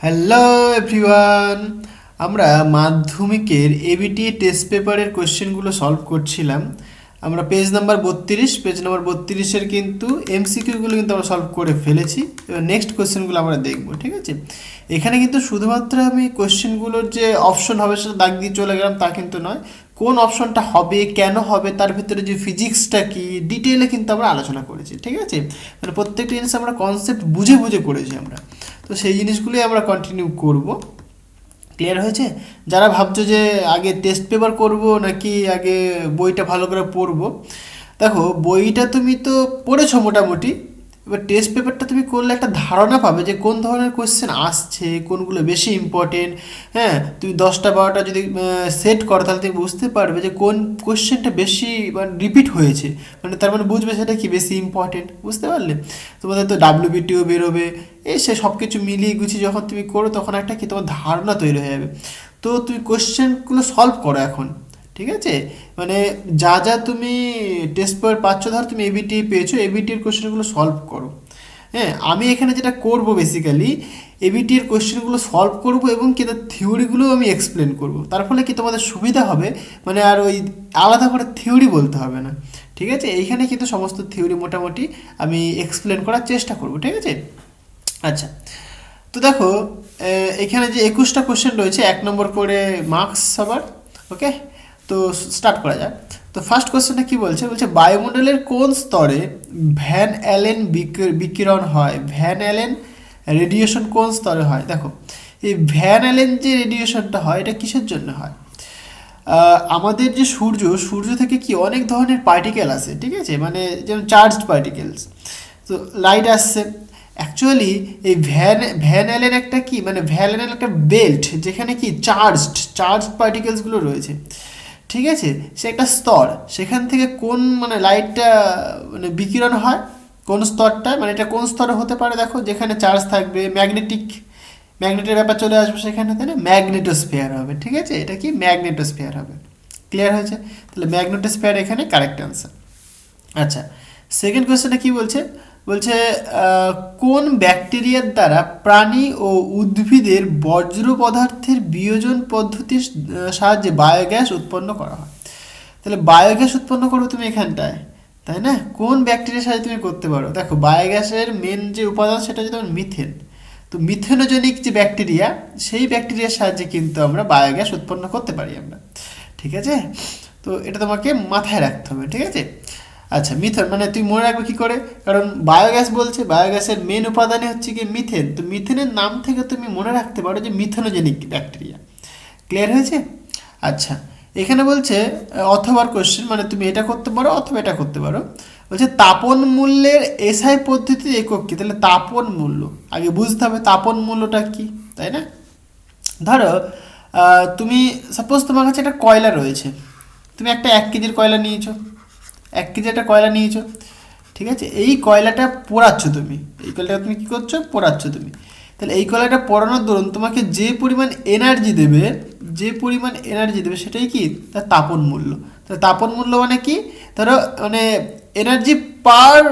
Hello everyone, আমরা মাধ্যমিকের ABT test পেপারের কোশ্চেনগুলো সলভ করছিলাম। আমরা পেজ নাম্বার 32 কিন্তু এমসিকিউগুলো কিন্তু আমরা সলভ করে ফেলেছি। এবার নেক্সট কোশ্চেনগুলো আমরা দেখব, ঠিক আছে? এখানে কিন্তু শুধুমাত্র আমি কোশ্চেনগুলোর যে অপশন হবে সেটা দাগ দিয়ে চলে গেলাম তা কিন্তু নয়, কোন অপশনটা হবে, কেন হবে, তার ভিতরে যে ফিজিক্সটা কি, ডিটেলে কিন্তু আমরা আলোচনা করেছি, ঠিক আছে? মানে প্রত্যেকটা জিনিস আমরা কনসেপ্ট বুঝে বুঝে করেছি আমরা। তো সেই জিনিসগুলোই আমরা কন্টিনিউ করব। ক্লিয়ার হয়েছে? যারা ভাবছো যে আগে টেস্ট পেপার করব নাকি আগে বইটা ভালো করে পড়বো, দেখো বইটা তুমি তো পড়েছো মোটামুটি, এবার টেস্ট পেপারটা তুমি করলে একটা ধারণা পাবে যে কোন ধরনের কোশ্চেন আসছে, কোনগুলো বেশি ইম্পর্টেন্ট। হ্যাঁ, তুমি 10টা 12টা যদি সেট করো তাহলে তুমি বুঝতে পারবে যে কোন কোশ্চেনটা বেশি মানে রিপিট হয়েছে, মানে তার মানে বুঝবে সেটা কি বেশি ইম্পর্টেন্ট। বুঝতে পারলে? তোমাদের তো ডাব্লিউবিটিও বেরোবে, এই সে সব কিছু মিলিয়ে গুছিয়ে যখন তুমি করো তখন একটা কি তোমার ধারণা তৈরি হয়ে যাবে। তো তুমি কোশ্চেনগুলো সলভ করো এখন, ঠিক আছে? মানে যা যা তুমি টেস্ট পেপার পাচ্ছ, ধর তুমি এবিটি পেয়েছো, এবিটির কোশ্চেনগুলো সলভ করো। হ্যাঁ, আমি এখানে যেটা করব বেসিক্যালি এবিটির কোশ্চেনগুলো সলভ করব এবং কি তার থিওরিগুলো আমি এক্সপ্লেন করব। তার ফলে কি তোমাদের সুবিধা হবে, মানে আর ওই আলাদা করে থিওরি বলতে হবে না, ঠিক আছে? এইখানে কিন্তু সমস্ত থিওরি মোটামুটি আমি এক্সপ্লেন করার চেষ্টা করব, ঠিক আছে? আচ্ছা, তো দেখো এখানে যে 21টা কোশ্চেন রয়েছে, 1 নম্বর করে মার্কস সবার। ওকে, তো স্টার্ট করা যাক। তো ফার্স্ট কোশ্চেনটা কি বলছে, বলছে বায়ুমণ্ডলের কোন স্তরে ভ্যান অ্যালেন বিকিরণ হয়, ভ্যান অ্যালেন রেডিয়েশন কোন স্তরে হয়? দেখো এই ভ্যান অ্যালেন যে রেডিয়েশনটা হয় এটা কিসের জন্য হয়? আমাদের যে সূর্য থেকে কি অনেক ধরনের পার্টিকেল আসে, ঠিক আছে? মানে যেমন চার্জড পার্টিকেলস, তো লাইট আসছে। অ্যাকচুয়ালি এই ভ্যান অ্যালেন একটা কি, মানে ভ্যান অ্যালেন একটা বেল্ট যেখানে কি চার্জড পার্টিকেলসগুলো রয়েছে, ঠিক আছে? সে একটা স্তর, সেখান থেকে কোন মানে লাইটটা মানে বিকিরণ হয় কোন স্তরটা, মানে এটা কোন স্তরে হতে পারে? দেখো যেখানে চার্জ থাকবে, ম্যাগনেটের ব্যাপার চলে আসবে সেখানে, তাই না? ম্যাগনেটোস্ফিয়ার হবে, ঠিক আছে? এটা কি ম্যাগনেটোস্ফিয়ার হবে। ক্লিয়ার হয়েছে? তাহলে ম্যাগনেটোস্ফিয়ার এখানে কারেক্ট অ্যান্সার। আচ্ছা, সেকেন্ড কোয়েশ্চেনটা কি বলছে, বলছে কোন ব্যাকটেরিয়ার দ্বারা প্রাণী ও উদ্ভিদের বর্জ্য পদার্থের বিয়োজন পদ্ধতির সাহায্যে বায়োগ্যাস উৎপন্ন করা হয়? তাহলে বায়োগ্যাস উৎপন্ন করবে তুমি এখানটায়, তাই না? কোন ব্যাকটেরিয়ার সাহায্যে তুমি করতে পারো? দেখো বায়োগ্যাসের মেন যে উপাদান সেটা হচ্ছে তোমার মিথেন। তো মিথেনোজেনিক যে ব্যাকটেরিয়া, সেই ব্যাকটেরিয়ার সাহায্যে কিন্তু আমরা বায়োগ্যাস উৎপন্ন করতে পারি আমরা, ঠিক আছে? তো এটা তোমাকে মাথায় রাখতে হবে, ঠিক আছে? আচ্ছা, মিথেন মানে তুই মনে রাখবে কী করে, কারণ বায়োগ্যাস বলছে, বায়োগ্যাসের মেন উপাদানই হচ্ছে কি মিথেন। তো মিথেনের নাম থেকে তুমি মনে রাখতে পারো যে মিথেনোজেনিক ব্যাকটেরিয়া। ক্লিয়ার হয়েছে? আচ্ছা, এখানে বলছে অথবার কোশ্চেন, মানে তুমি এটা করতে পারো অথবা এটা করতে পারো। বলছে তাপন মূল্যের এসআই পদ্ধতির একক কি? তাহলে তাপন মূল্য আগে বুঝতে হবে, তাপন মূল্যটা কি, তাই না? ধরো তুমি সাপোজ তোমার কাছে একটা কয়লা রয়েছে, তুমি একটা 1 কেজির কয়লা নিয়েছো, 1 কেজি একটা কয়লা নিয়েছো, ঠিক আছে? এই কয়লাটা পোড়াচ্ছ তুমি, এই কয়লাটা তুমি কী করছো? পোড়াচ্ছ তুমি। তাহলে এই কয়লাটা পোড়ানোর দরুন তোমাকে যে পরিমাণ এনার্জি দেবে সেটাই কি তার তাপন মূল্য। তাহলে তাপন মূল্য মানে কি? ধরো মানে এনার্জি পার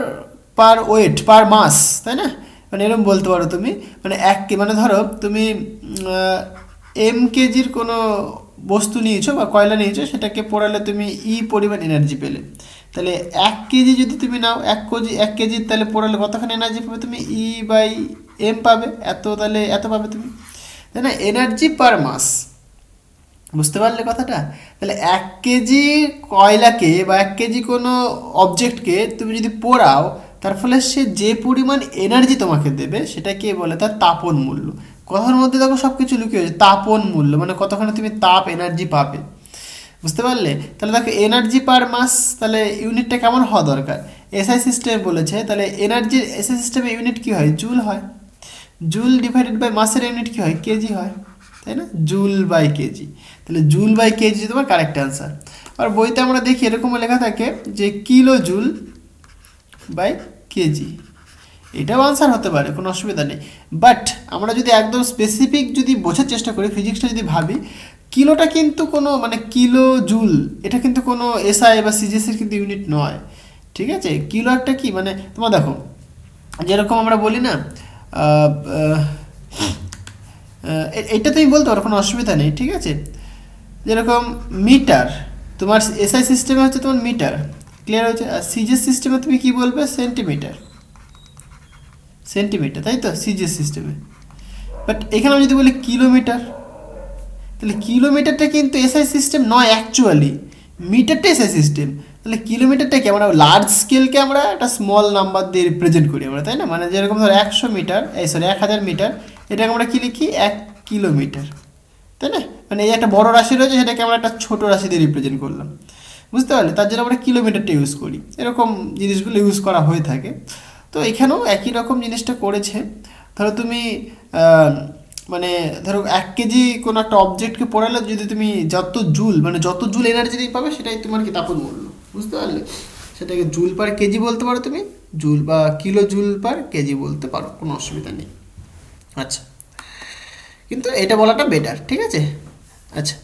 পার ওয়েট পার মাস, তাই না? মানে এরকম বলতে পারো তুমি, মানে মানে ধরো তুমি কেজির কোনো বস্তু নিয়েছো বা কয়লা নিয়েছো, সেটাকে পোড়ালে তুমি পরিমাণ এনার্জি পেলে। তাহলে 1 কেজি যদি তুমি নাও, 1 কেজি তাহলে পোড়ালে কতখানি এনার্জি পাবে তুমি? পাবে এত, তাহলে এত পাবে তুমি, তাই না? এনার্জি পার মাস। বুঝতে পারলে কথাটা? তাহলে 1 কেজি কয়লাকে বা 1 কেজি কোনো অবজেক্টকে তুমি যদি পোড়াও, তার ফলে সে যে পরিমাণ এনার্জি তোমাকে দেবে সেটাকে বলে তার তাপন মূল্য। কথার মধ্যে দেখো সব কিছু লুকিয়ে আছে, তাপন মূল্য মানে কতখানি তুমি তাপ এনার্জি পাবে। বুঝতে পারলে? তাহলে দেখো এনার্জি পার মাস, তাহলে ইউনিটটা কেমন হওয়া দরকার? এসআই সিস্টেম বলেছে, তাহলে এনার্জির এসআই সিস্টেমে ইউনিট কী হয়? জুল হয়। জুল ডিভাইডেড বাই মাসের ইউনিট কী হয়? কেজি হয়, তাই না? Joule by KG. তাহলে জুল বাই কেজি তোমার কারেক্ট অ্যান্সার। আর বইতে আমরা দেখি এরকমও লেখা থাকে যে কিলো জুল বাই কেজি, এটাও আনসার হতে পারে, কোনো অসুবিধা নেই। বাট আমরা যদি একদম স্পেসিফিক যদি বোঝার চেষ্টা করি, ফিজিক্সটা যদি ভাবি, কিলোটা কিন্তু কোনো মানে কিলো জুল এটা কিন্তু কোনো এসআই বা সিজিএসের কিন্তু ইউনিট নয়, ঠিক আছে? কিলো একটা কি মানে তোমার দেখো যেরকম আমরা বলি না এটা তুমি বলতে পারো, কোনো অসুবিধা নেই, ঠিক আছে। যেরকম মিটার, তোমার এসআই সিস্টেমে হচ্ছে তোমার মিটার, ক্লিয়ার হয়েছে। আর সিজিএস সিস্টেমে তুমি কি বলবে, সেন্টিমিটার, সেন্টিমিটার, তাই তো সিজিএস সিস্টেমে। বাট এখানে আমি যদি বলি কিলোমিটার, তাহলে কিলোমিটারটা কিন্তু এসআই সিস্টেম নয় অ্যাকচুয়ালি, মিটারটা এসআই সিস্টেম। তাহলে কিলোমিটারটাকে আমরা লার্জ স্কেলকে আমরা একটা স্মল নাম্বার দিয়ে রিপ্রেজেন্ট করি আমরা, তাই না। মানে যেরকম ধর 100 মিটার, 1000 মিটার, এটাকে আমরা কি লিখি 1 কিলোমিটার, তাই না। মানে এই একটা বড় রাশি রয়েছে, সেটাকে আমরা একটা ছোট রাশি দিয়ে রিপ্রেজেন্ট করলাম, বুঝতে পারলে। তার জন্য আমরা কিলোমিটারটা ইউজ করি, এরকম জিনিসগুলো ইউজ করা হয়ে থাকে। তো এখানেও একই রকম জিনিসটা করেছে। ধরো তুমি মানে ধরো 1 কেজি কোনো একটা অবজেক্টকে পড়ালে যদি তুমি যত জুল, মানে যত জুল এনার্জি পাবে সেটাই তোমার কি তাপন মূল্য, বুঝতে পারলে। সেটাকে জুল পার কেজি বলতে পারো তুমি, জুল বা কিলো জুল পার কেজি বলতে পারো, কোনো অসুবিধা নেই। আচ্ছা, কিন্তু এটা বলাটা বেটার, ঠিক আছে। আচ্ছা,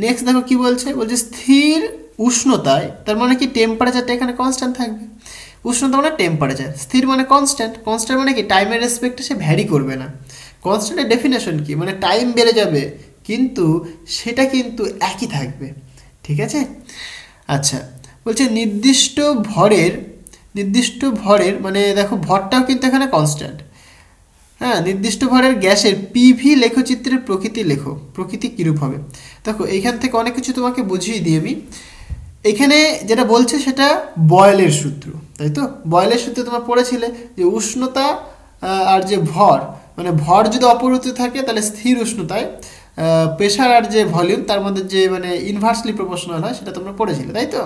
নেক্সট দেখো কি বলছে, বলছে স্থির উষ্ণতায়, তার মানে কি টেম্পারেচারটা এখানে কনস্ট্যান্ট থাকবে। উষ্ণতা মানে টেম্পারেচার, স্থির মানে কনস্ট্যান্ট, কনস্ট্যান্ট মানে কি টাইমের রেসপেক্টে সে ভ্যারি করবে না। কনস্ট্যান্টের ডেফিনেশন কি, মানে টাইম বেড়ে যাবে কিন্তু সেটা কিন্তু একই থাকবে, ঠিক আছে। আচ্ছা, বলছে নির্দিষ্ট ভরের মানে দেখো ভরটাও কিন্তু এখানে কনস্ট্যান্ট। হ্যাঁ, নির্দিষ্ট ভরের গ্যাসের পিভি লেখচিত্রের প্রকৃতি কীরূপ হবে। দেখো এইখান থেকে অনেক কিছু তোমাকে বুঝিয়ে দিই আমি। এখানে যেটা বলছে সেটা বয়েলের সূত্র, তাই তো। বয়েলের সূত্রে তোমরা পড়েছিলে যে উষ্ণতা আর যে ভর, মানে ভর যদি অপরিবর্তিত থাকে তাহলে স্থির উষ্ণতায় প্রেশার আর যে ভলিউম তার মধ্যে যে মানে ইনভার্সলি প্রপোর্শনাল হয়, সেটা তোমরা পড়েছিলে, তাই তো।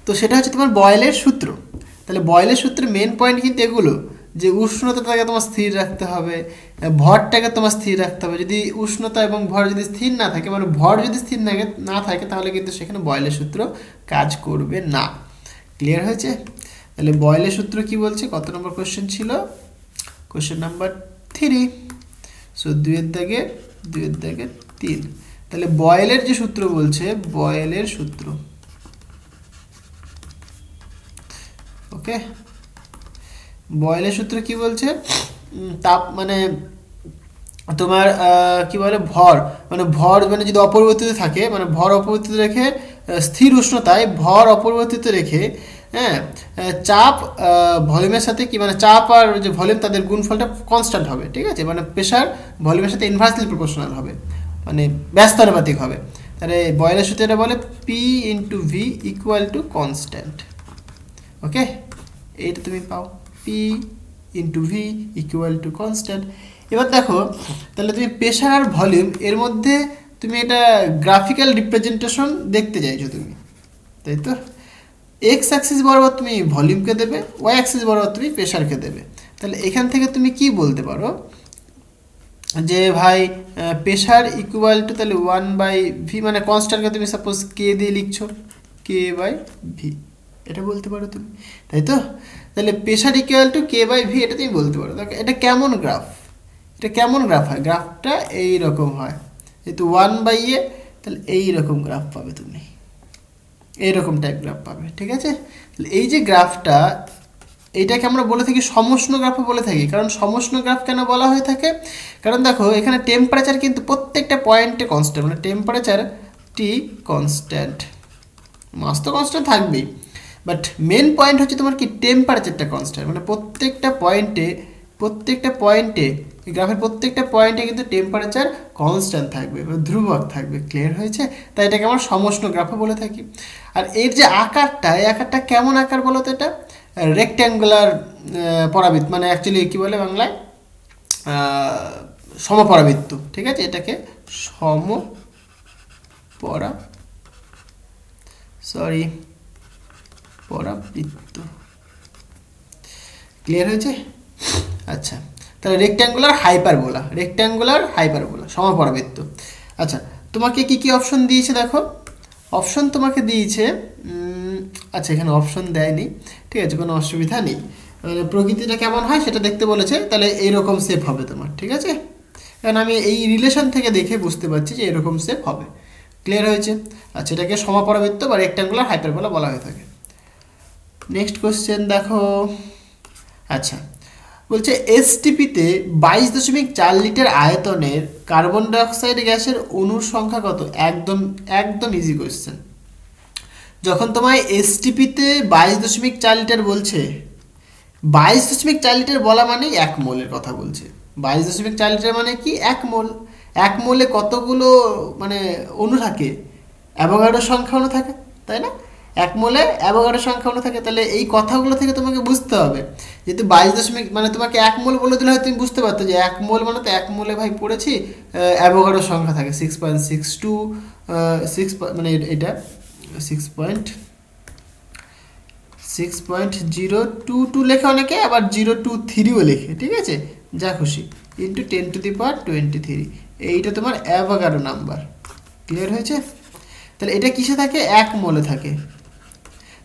তো সেটা হচ্ছে তোমার বয়েলের সূত্র। তাহলে বয়েলের সূত্রের মেন পয়েন্ট কিন্তু এগুলো, যে উষ্ণতাটাকে তোমার স্থির রাখতে হবে, ভরটাকে তোমার স্থির রাখতে হবে। যদি উষ্ণতা এবং ভর যদি স্থির না থাকে, মানে ভর যদি স্থির না থাকে তাহলে কিন্তু সেখানে বয়েলের সূত্র কাজ করবে না। ক্লিয়ার হয়েছে। তাহলে বয়েলের সূত্র কি বলছে, কত নম্বর কোশ্চেন ছিল, কোশ্চেন নাম্বার 3। সো 2 দাগে 3। তাহলে বয়েলের যে সূত্র বলছে, বয়েলের সূত্র, ওকে। বয়েলের সূত্র কি বলছে, তাপ মানে তোমার কি বলে ভর, মানে ভর মানে যদি অপরিবর্তিত থাকে, মানে ভর অপরিবর্তিত রেখে স্থির উষ্ণতায় ভর অপরিবর্তিত রেখে, হ্যাঁ, চাপ ভলিউমের সাথে কি মানে চাপ আর যে ভলিউম তাদের গুণফলটা কনস্ট্যান্ট হবে, ঠিক আছে। মানে প্রেশার ভলিউমের সাথে ইনভার্সলি প্রপোর্শনাল হবে, মানে ব্যস্তানুপাতিক হবে। তাহলে বয়েলের সূত্রে এটা বলে P into V equal to constant, okay. এইটা তুমি পাও, P into V equal to constant. এবার দেখো, তাহলে তুমি প্রেশার আর ভলিউম এর মধ্যে তুমি এটা গ্রাফিক্যাল রিপ্রেজেন্টেশন দেখতে চাইছো তুমি, তাই তো। এক্স অ্যাক্সিস বরাবর তুমি ভলিউমকে দেবে, ওয়াই অ্যাক্সিস বরাবর তুমি প্রেশারকে দেবে। তাহলে এখান থেকে তুমি কি বলতে পারো যে ভাই প্রেশার ইকুয়াল টু তাহলে 1/v, মানে কনস্ট্যান্টকে তুমি সাপোজ কে দিয়ে লিখছো, k/v, এটা বলতে পারো তুমি, তাই তো। তাহলে প্রেশার ইকুয়াল টু k/v, এটা তুমি বলতে পারো। দেখো এটা কেমন গ্রাফ, এটা কেমন গ্রাফ হয়, গ্রাফটা এইরকম হয়, যেহেতু 1/a, তাহলে এইরকম গ্রাফ পাবে তুমি, এইরকম টাইপ গ্রাফ পাবে, ঠিক আছে। তাহলে এই যে গ্রাফটা, এইটাকে আমরা বলে থাকি সমষ্ণ গ্রাফও বলে থাকি। কারণ সমষ্ণ গ্রাফ কেন বলা হয়ে থাকে, কারণ দেখো এখানে টেম্পারেচার কিন্তু প্রত্যেকটা পয়েন্টে কনস্ট্যান্ট, মানে টেম্পারেচারটি কনস্ট্যান্ট, মাস তো কনস্ট্যান্ট থাকবেই, বাট মেন পয়েন্ট হচ্ছে তোমার কি টেম্পারেচারটা কনস্ট্যান্ট, মানে প্রত্যেকটা পয়েন্টে গ্রাফের প্রত্যেকটা পয়েন্টে কিন্তু টেম্পারেচার কনস্ট্যান্ট থাকবে, মানে ধ্রুবক থাকবে। ক্লিয়ার হয়েছে। তাই এটাকে আমরা সমষ্ণ গ্রাফও বলে থাকি। আর এর যে আকারটা, এই আকারটা কেমন আকার বলো তো, এটা রেক্ট্যাঙ্গুলার পরাবৃত্ত, মানে অ্যাকচুয়ালি কী বলে বাংলায় সমপরাবৃত্ত, ঠিক আছে। এটাকে পরাবৃত্ত। ক্লিয়ার হয়েছে। আচ্ছা, তাহলে রেক্ট্যাঙ্গুলার হাইপারবোলা সমপরাবৃত্ত। আচ্ছা, তোমাকে কি কি অপশন দিয়েছে দেখো, অপশন তোমাকে দিয়েছে, আচ্ছা এখানে অপশন দেয়নি, ঠিক আছে, কোনো অসুবিধা নেই। প্রকৃতিটা কেমন হয় সেটা দেখতে বলেছে, তাহলে এইরকম শেপ হবে তোমার, ঠিক আছে। কারণ আমি এই রিলেশন থেকে দেখে বুঝতে পারছি যে এরকম শেপ হবে। ক্লিয়ার হয়েছে। আচ্ছা, এটাকে সমপরাবৃত্ত বা রেক্ট্যাঙ্গুলার হাইপারবোলা বলা হয়ে থাকে। নেক্সট কোশ্চেন দেখো। আচ্ছা, বলছে এসটিপিতে 22.4 লিটার আয়তনের কার্বন ডাইঅক্সাইড গ্যাসের অণুর সংখ্যা কত? একদম একদম ইজি কোয়েশ্চেন। যখন তোমায় এসটিপিতে 22.4 লিটার বলছে, 22.4 লিটার বলা মানে 1 মোলের কথা বলছে। 22.4 লিটার মানে কি? 1 মোল। 1 মোলে কতগুলো মানে অণু থাকে? অ্যাভোগাড্রো সংখ্যা অণু থাকে, তাই না? 1 মোলে অ্যাভোগাড্রো সংখ্যা অণু থাকে। তাহলে এই কথাগুলো থেকে তোমাকে বুঝতে হবে, যেহেতু 22 মানে তোমাকে 1 মোল বলে দিলে হয়তো তুমি বুঝতে পারতো যে 1 মোল মানে তো 1 মোলে ভাই পড়েছি অ্যাভোগাড্রো সংখ্যা থাকে 6.62, 6 মানে এটা 6.022 লেখে অনেকে, আবার 023ও লেখে, ঠিক আছে? যা খুশি, ইন্টু 10⁻23। এইটা তোমার অ্যাভোগাড্রো নাম্বার। ক্লিয়ার হয়েছে? তাহলে এটা কিসে থাকে? 1 মোলে থাকে।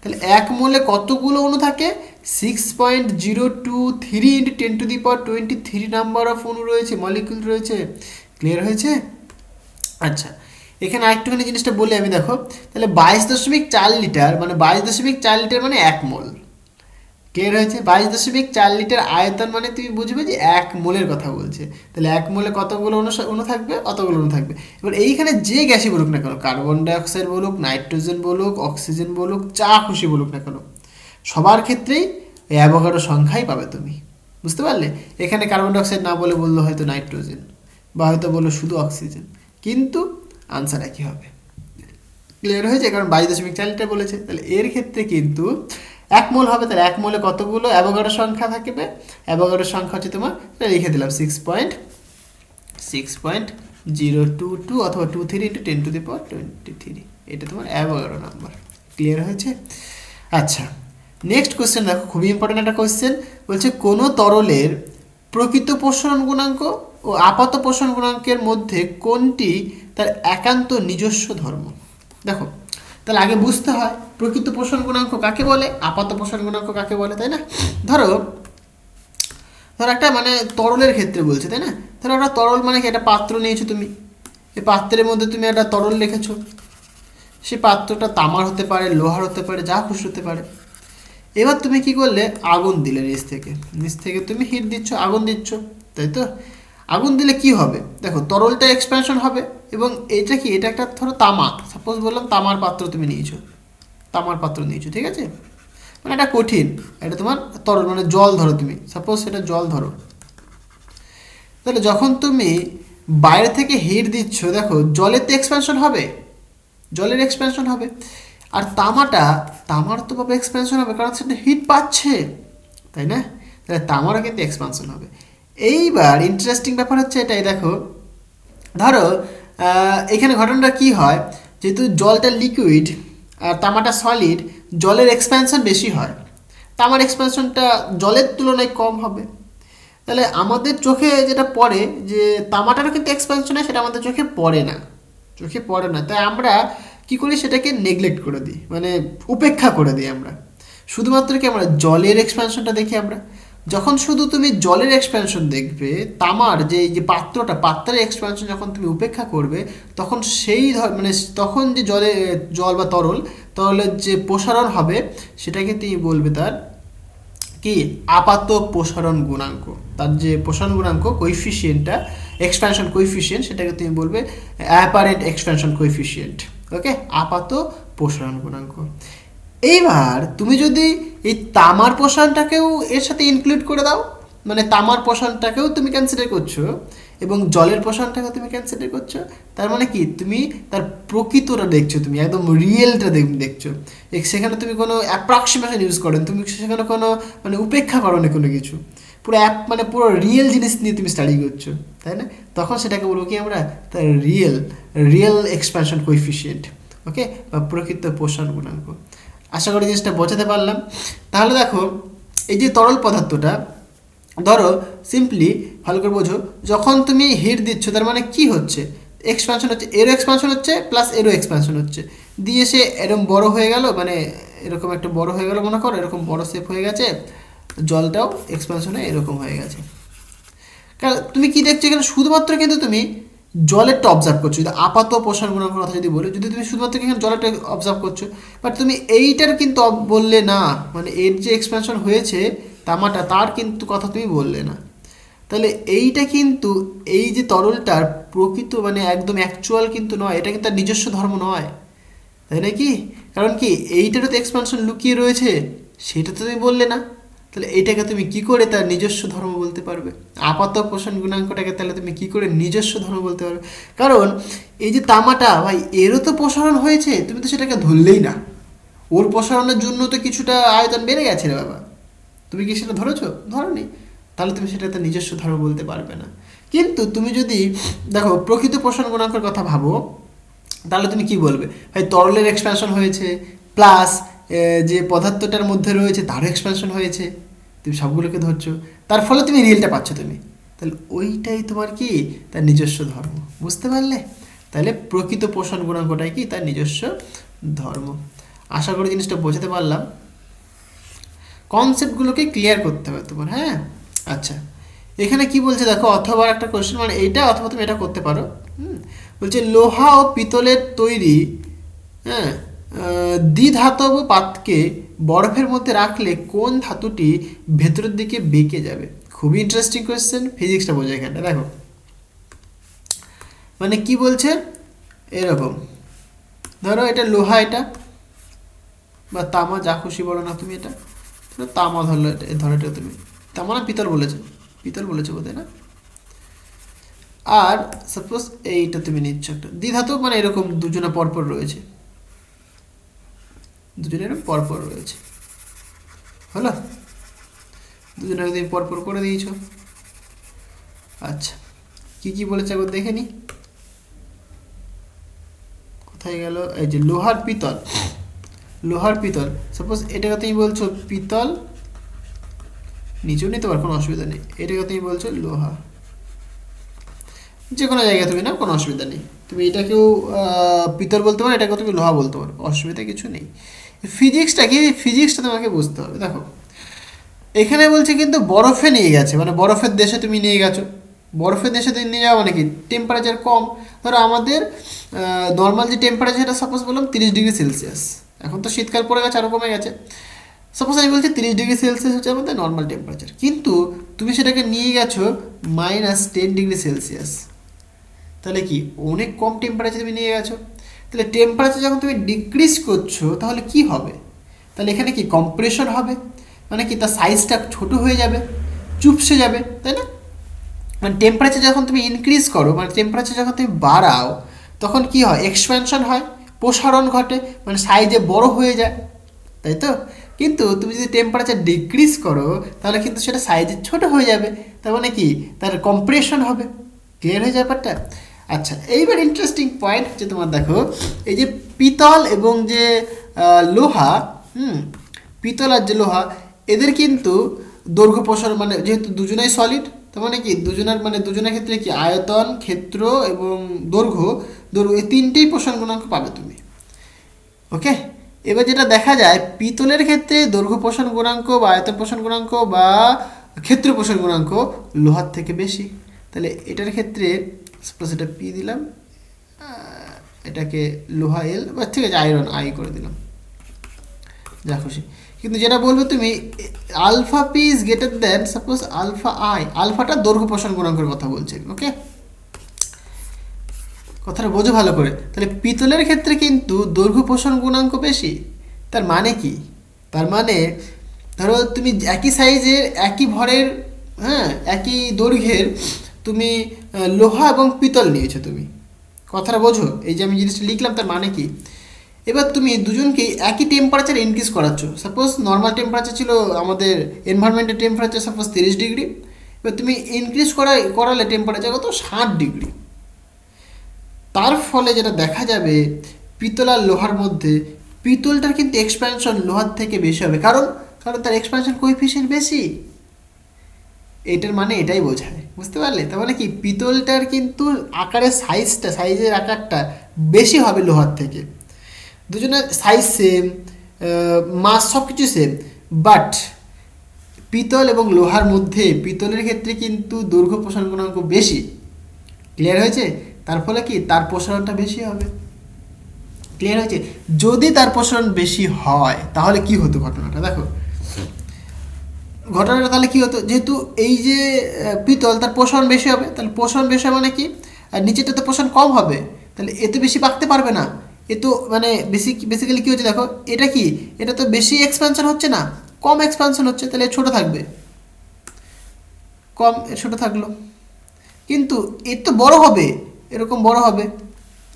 তাহলে 1 মোলে কতগুলো অণু থাকে? 6.023 ইন্টু 10⁻23 নাম্বার অফ অণু রয়েছে, মলিকিউল রয়েছে। ক্লিয়ার হয়েছে? আচ্ছা, এখানে আরেকটুখানি জিনিসটা বলে আমি, দেখো তাহলে 22.4 লিটার মানে 22.4 লিটার মানে 1 মোল। ক্লিয়ার হয়েছে? 22.4 লিটার আয়তন মানে তুমি বুঝবে যে 1 মোলের কথা বলছে। তাহলে 1 মোলে কতগুলো অণু থাকবে? অতগুলো অণু থাকবে। এবার এইখানে যে গ্যাসই বলুক না কেন, কার্বন ডাইঅক্সাইড বলুক, নাইট্রোজেন বলুক, অক্সিজেন বলুক, যা খুশি বলুক না কেন, সবার ক্ষেত্রেই ওই অ্যাভোগাড্রো সংখ্যাই পাবে তুমি। বুঝতে পারলে? এখানে কার্বন ডাইঅক্সাইড না বলে বললো হয়তো নাইট্রোজেন, বা হয়তো বললো শুধু অক্সিজেন, কিন্তু আনসার একই হবে। ক্লিয়ার হয়েছে? কারণ 22.4 লিটার বলেছে। তাহলে এর ক্ষেত্রে কিন্তু 1 মোল হবে। তাহলে 1 মোলে কতগুলো অ্যাভোগাড্রো সংখ্যা থাকবে? অ্যাভোগাড্রো সংখ্যা হচ্ছে তোমার, লিখে দিলাম 6.022 অথবা 23 ইন্টু 10⁻23। এটা তোমার অ্যাভোগাড্রো নাম্বার। ক্লিয়ার হয়েছে? আচ্ছা, নেক্সট কোশ্চেন দেখো, খুবই ইম্পর্টেন্ট একটা কোশ্চেন। বলছে কোনো তরলের প্রকৃত প্রসারণ গুণাঙ্ক ও আপাত প্রসারণ গুণাঙ্কের মধ্যে কোনটি তার একান্ত নিজস্ব ধর্ম? দেখো, তাহলে আগে বুঝতে হয় প্রকৃত প্রসারণ গুণাঙ্ক কাকে বলে, আপাত প্রসারণ গুণাঙ্ক কাকে বলে, তাই না? ধরো একটা মানে তরলের ক্ষেত্রে বলছে, তাই না? ধরো একটা তরল মানে কি, একটা পাত্র নিয়েছো তুমি, এই পাত্রের মধ্যে তুমি একটা তরল রেখেছো। সেই পাত্রটা তামার হতে পারে, লোহার হতে পারে, যা খুশি হতে পারে। এবার তুমি কি করলে? আগুন দিলে, নিচ থেকে তুমি হিট দিচ্ছ, আগুন দিচ্ছ, তাই তো? আগুন দিলে কি হবে? দেখো, তরলটা এক্সপ্যানশন হবে। এবং এটা কি, এটা একটা ধরো তামা, সাপোজ বললাম তামার পাত্র তুমি নিয়েছো, ঠিক আছে? মানে এটা কঠিন, এটা তোমার তরল মানে জল ধরো তুমি, সাপোজ সেটা জল ধরো। তাহলে যখন তুমি বাইরে থেকে হিট দিচ্ছ, দেখো জলের তো এক্সপ্যানশন হবে, আর তামার তো পাবে এক্সপ্যানশন হবে, কারণ সেটা হিট পাচ্ছে, তাই না? তাহলে তামারও কিন্তু এক্সপ্যানশন হবে। এইবার ইন্টারেস্টিং ব্যাপার হচ্ছে এটাই, দেখো ধরো এখানে ঘটনাটা কি হয়, যেহেতু জলটা লিকুইড আর তামাটা সলিড, জলের এক্সপ্যানশন বেশি হয়, তামার এক্সপ্যানশনটা জলের তুলনায় কম হবে। তাহলে আমাদের চোখে যেটা পড়ে যে তামাটারও কিন্তু এক্সপ্যানশন হয়, সেটা আমাদের চোখে পড়ে না, তাই আমরা কি করি? সেটাকে নেগলেক্ট করে দিই, মানে উপেক্ষা করে দিই আমরা। শুধুমাত্র কি আমরা জলের এক্সপ্যানশনটা দেখি আমরা। যখন শুধু তুমি জলের এক্সপ্যানশন দেখবে, তামার যে পাত্রের এক্সপ্যানশন যখন তুমি উপেক্ষা করবে, তখন তখন যে জল বা তরলের যে প্রসারণ হবে, সেটাকে তুমি বলবে তার কি? আপাত প্রসারণ গুণাঙ্ক। তার যে প্রসারণ গুণাঙ্ক কোইফিশিয়েন্টটা, এক্সপ্যানশন কোইফিশিয়েন্ট, সেটাকে তুমি বলবে অ্যাপারেন্ট এক্সপ্যানশন কোইফিশিয়েন্ট। ওকে, আপাত প্রসারণ গুণাঙ্ক। এইবার তুমি যদি এই তামার প্রসারণটাকেও এর সাথে ইনক্লুড করে দাও, মানে তামার প্রসারণটাকেও তুমি কনসিডার করছো এবং জলের প্রসারণটাকেও তুমি কনসিডার করছো, তার মানে কি? তুমি তার প্রকৃতটা দেখছো, তুমি একদম রিয়েলটা দেখছো। সেখানে তুমি কোনো অ্যাপ্রক্সিমেশন ইউজ করেন, তুমি সেখানে কোনো মানে উপেক্ষা করো না কোনো কিছু, পুরো রিয়েল জিনিস নিয়ে তুমি স্টাডি করছো, তাই না? তখন সেটাকে বলবো কি আমরা? তার রিয়েল এক্সপ্যানশন কোএফিসিয়েন্ট, ওকে, বা প্রকৃত প্রসারণ গুণাঙ্ক। আশা করি জিনিসটা বোঝাতে পারলাম। তাহলে দেখো, এই যে তরল পদার্থটা, ধরো সিম্পলি ভালো করে বোঝো, যখন তুমি হিট দিচ্ছ, তার মানে কি হচ্ছে? এক্সপ্যানশন হচ্ছে, এরও এক্সপ্যানশন হচ্ছে প্লাস এরও এক্সপ্যানশন হচ্ছে, দিয়ে সে এরকম বড় হয়ে গেল, মানে এরকম একটা বড় হয়ে গেল, মনে করো এরকম বড় শেপ হয়ে গেছে, জলটাও এক্সপ্যানশনে এরকম হয়ে গেছে। কারণ তুমি কি দেখছো এখানে? শুধুমাত্র কিন্তু তুমি জলেরটা অবজার্ভ করছো। যদি আপাত প্রসারণ গুণাঙ্কের কথা যদি বলি, যদি তুমি শুধুমাত্র এখানে জলেরটা অবজার্ভ করছো, বাট তুমি এইটার কিন্তু বললে না, মানে এর যে এক্সপ্যানশন হয়েছে তামাটা, তার কিন্তু কথা তুমি বললে না। তাহলে এইটা কিন্তু, এই যে তরলটার প্রকৃত মানে একদম অ্যাকচুয়াল কিন্তু নয়, এটা কিন্তু তার নিজস্ব ধর্ম নয়, তাই না কি? কারণ কি, এইটারও তো এক্সপানশন লুকিয়ে রয়েছে, সেটা তো তুমি বললে না। তাহলে এইটাকে তুমি কি করে তার নিজস্ব ধর্ম বলতে পারবে? আপাত পোষণ গুণাঙ্কটাকে তাহলে তুমি কি করে নিজস্ব ধর্ম বলতে পারবে? কারণ এই যে তামাটা ভাই, এরও তো প্রসারণ হয়েছে, তুমি তো সেটাকে ধরলেই না। ওর প্রসারণের জন্য তো কিছুটা আয়তন বেড়ে গেছে রে বাবা, তুমি কি সেটা ধরেছো? ধরনি। তাহলে তুমি সেটা তার নিজস্ব ধর্ম বলতে পারবে না। কিন্তু তুমি যদি দেখো প্রকৃত পোষণ গুণাঙ্কের কথা ভাবো, তাহলে তুমি কি বলবে? ভাই তরলের এক্সপ্যানশন হয়েছে, প্লাস যে পদার্থটার মধ্যে রয়েছে তারও এক্সপ্যানশন হয়েছে, তুমি সবগুলোকে ধরছো, তার ফলে তুমি রিয়েলটা পাচ্ছ তুমি। তাহলে ওইটাই তোমার কি, তার নিজস্ব ধর্ম। বুঝতে পারলে? তাহলে প্রকৃত পোষণ গুণাঙ্কটাই কি, তার নিজস্ব ধর্ম। আশা করি জিনিসটা বোঝাতে পারলাম। কনসেপ্টগুলোকে ক্লিয়ার করতে হবে তোমার, হ্যাঁ। আচ্ছা, এখানে কি বলছে দেখো, অথবা একটা কোশ্চেন, মানে এইটা অথবা তুমি এটা করতে পারো। বলছে লোহা ও পিতলের তৈরি, হ্যাঁ, দ্বিধাতব পাতকে বরফের মধ্যে রাখলে কোন ধাতুটি ভেতরের দিকে বেঁকে যাবে? খুবই ইন্টারেস্টিং কোয়েশ্চেন, ফিজিক্সটা বোঝা এখানে। দেখো মানে কি বলছে, এরকম ধরো এটা লোহা, এটা বা তামা, যা খুশি বলো না তুমি, এটা তামা ধরলো, এটা ধরো, এটা তুমি তামা না পিতল বলেছে, পিতল বলেছে বোধহয় না। আর সাপোজ এইটা তুমি নিচ্ছ একটা দ্বিধাতু, মানে এরকম দুজনে পরপর রয়েছে, দুজনে এরকম পরপর রয়েছে, হলো, দুজনে তুমি পরপর করে দিয়েছো। আচ্ছা, কি কি বলেছে একবার দেখে নি, কোথায় গেল? এই যে লোহার পিতল, লোহার পিতল, সাপোজ এটাকে তুমি বলছো পিতল, নিচেও নিতে পারো, কোনো অসুবিধা নেই। এটাকে তুমি বলছো লোহা, যে কোনো জায়গায় তুমি না, কোনো অসুবিধা নেই। তুমি এটাকেও পিতল বলতে পারো, এটাকেও তুমি লোহা বলতে পারো, অসুবিধা কিছু নেই। ফিজিক্সটা কি, ফিজিক্সটা তোমাকে বুঝতে হবে। দেখো এখানে বলছে কিন্তু বরফে নিয়ে গেছে, মানে বরফের দেশে তুমি নিয়ে গেছো। বরফের দেশে তুমি নিয়ে যাওয়া মানে কি, টেম্পারেচার কম। ধরো আমাদের নর্মাল যে টেম্পারেচারটা সাপোজ বললাম 30°C, এখন তো শীতকাল পড়ে গেছে, আরও কমে গেছে। সাপোজ আমি বলছি 30°C হচ্ছে আমাদের নর্মাল টেম্পারেচার, কিন্তু তুমি সেটাকে নিয়ে গেছো -10°C। তাহলে কি, অনেক কম টেম্পারেচার তুমি নিয়ে গেছো। তাহলে টেম্পারেচার যখন তুমি ডিক্রিজ করছো, তাহলে কি হবে? তাহলে এখানে কি কম্প্রেশন হবে, মানে কি তার সাইজটা ছোট হয়ে যাবে, চুপসে যাবে, তাই না? মানে টেম্পারেচার যখন তুমি ইনক্রিজ করো, মানে টেম্পারেচার যখন তুমি বাড়াও, তখন কি হয়, এক্সপ্যানশন হয়, প্রসারণ ঘটে, মানে সাইজে বড় হয়ে যায়, তাই তো? কিন্তু তুমি যদি টেম্পারেচার ডিক্রিজ করো, তাহলে কিন্তু সেটা সাইজে ছোট হয়ে যাবে, তার মানে কি, তার কম্প্রেশন হবে। ক্লিয়ার হয়ে যায় ব্যাপারটা? আচ্ছা, এইবার ইন্টারেস্টিং পয়েন্ট হচ্ছে তোমার, দেখো এই যে পিতল এবং যে লোহা, পিতল আর যে লোহা, এদের কিন্তু দৈর্ঘ্য প্রসারণ, মানে যেহেতু দুজনাই সলিড, তার মানে কি দুজনের ক্ষেত্রে কি আয়তন, ক্ষেত্র এবং দৈর্ঘ্য, এই তিনটেই প্রসারণ গুণাঙ্ক পাবে তুমি। ওকে, এবার যেটা দেখা যায় পিতলের ক্ষেত্রে দৈর্ঘ্য প্রসারণ গুণাঙ্ক বা আয়তন প্রসারণ গুণাঙ্ক বা ক্ষেত্র প্রসারণ গুণাঙ্ক লোহার থেকে বেশি। তাহলে এটার ক্ষেত্রে সাপোজ এটা পি দিলাম, এটাকে লোহা এল, বা ঠিক আছে আয়রন আই করে দিলাম, যা খুশি। কিন্তু যেটা বলবো তুমি, alpha P is greater than suppose alpha I, আলফাটা দৈর্ঘ্য প্রসারণ গুণাঙ্কের কথা বলছে। ওকে, কথাটা বোঝো ভালো করে। তাহলে পিতলের ক্ষেত্রে কিন্তু দৈর্ঘ্য প্রসারণ গুণাঙ্ক বেশি। তার মানে কি? তার মানে ধরো তুমি একই সাইজের, একই ভরের, হ্যাঁ, একই দৈর্ঘ্যের তুমি লোহা এবং পিতল নিয়েছো তুমি, কথাটা বোঝো। এই যে আমি জিনিসটা লিখলাম, তার মানে কি, এবার তুমি দুজনকেই একই টেম্পারেচার ইনক্রিজ করাচ্ছ। সাপোজ নর্মাল টেম্পারেচার ছিল আমাদের এনভায়রনমেন্টের টেম্পারেচার সাপোজ 30°, এবার তুমি ইনক্রিজ করালে টেম্পারেচার কত, 60°। তার ফলে যেটা দেখা যাবে, পিতল আর লোহার মধ্যে পিতলটার কিন্তু এক্সপ্যানশন লোহার থেকে বেশি হবে, কারণ তার এক্সপ্যানশন কোএফিসিয়েন্ট বেশি। এটার মানে এটাই বোঝায়, বুঝতে পারলে? তার মানে কি, পিতলটার কিন্তু সাইজের আকারটা বেশি হবে লোহার থেকে। দুজনের সাইজ সেম, মাস সব কিছু সেম, বাট পিতল এবং লোহার মধ্যে পিতলের ক্ষেত্রে কিন্তু দৈর্ঘ্য প্রসারণ গুণাঙ্ক বেশি। ক্লিয়ার হয়েছে? তার ফলে কি, তার প্রসারণটা বেশি হবে। ক্লিয়ার হয়েছে? যদি তার প্রসারণ বেশি হয়, তাহলে কি হতো ঘটনাটা দেখো, ঘটনাটা তাহলে কী হতো, যেহেতু এই যে পিতল তার পোষণ বেশি হবে, তাহলে পোষণ বেশি হবে মানে কি, আর নিচেরটাতে পোষণ কম হবে, তাহলে এ তো বেশি পাকতে পারবে না। এ তো মানে বেসিক্যালি কী হচ্ছে দেখো, এটা কি, এটা তো বেশি এক্সপানশন হচ্ছে না, কম এক্সপানশন হচ্ছে, তাহলে ছোট থাকবে, কম ছোট থাকলো। কিন্তু এর তো বড় হবে, এরকম বড় হবে,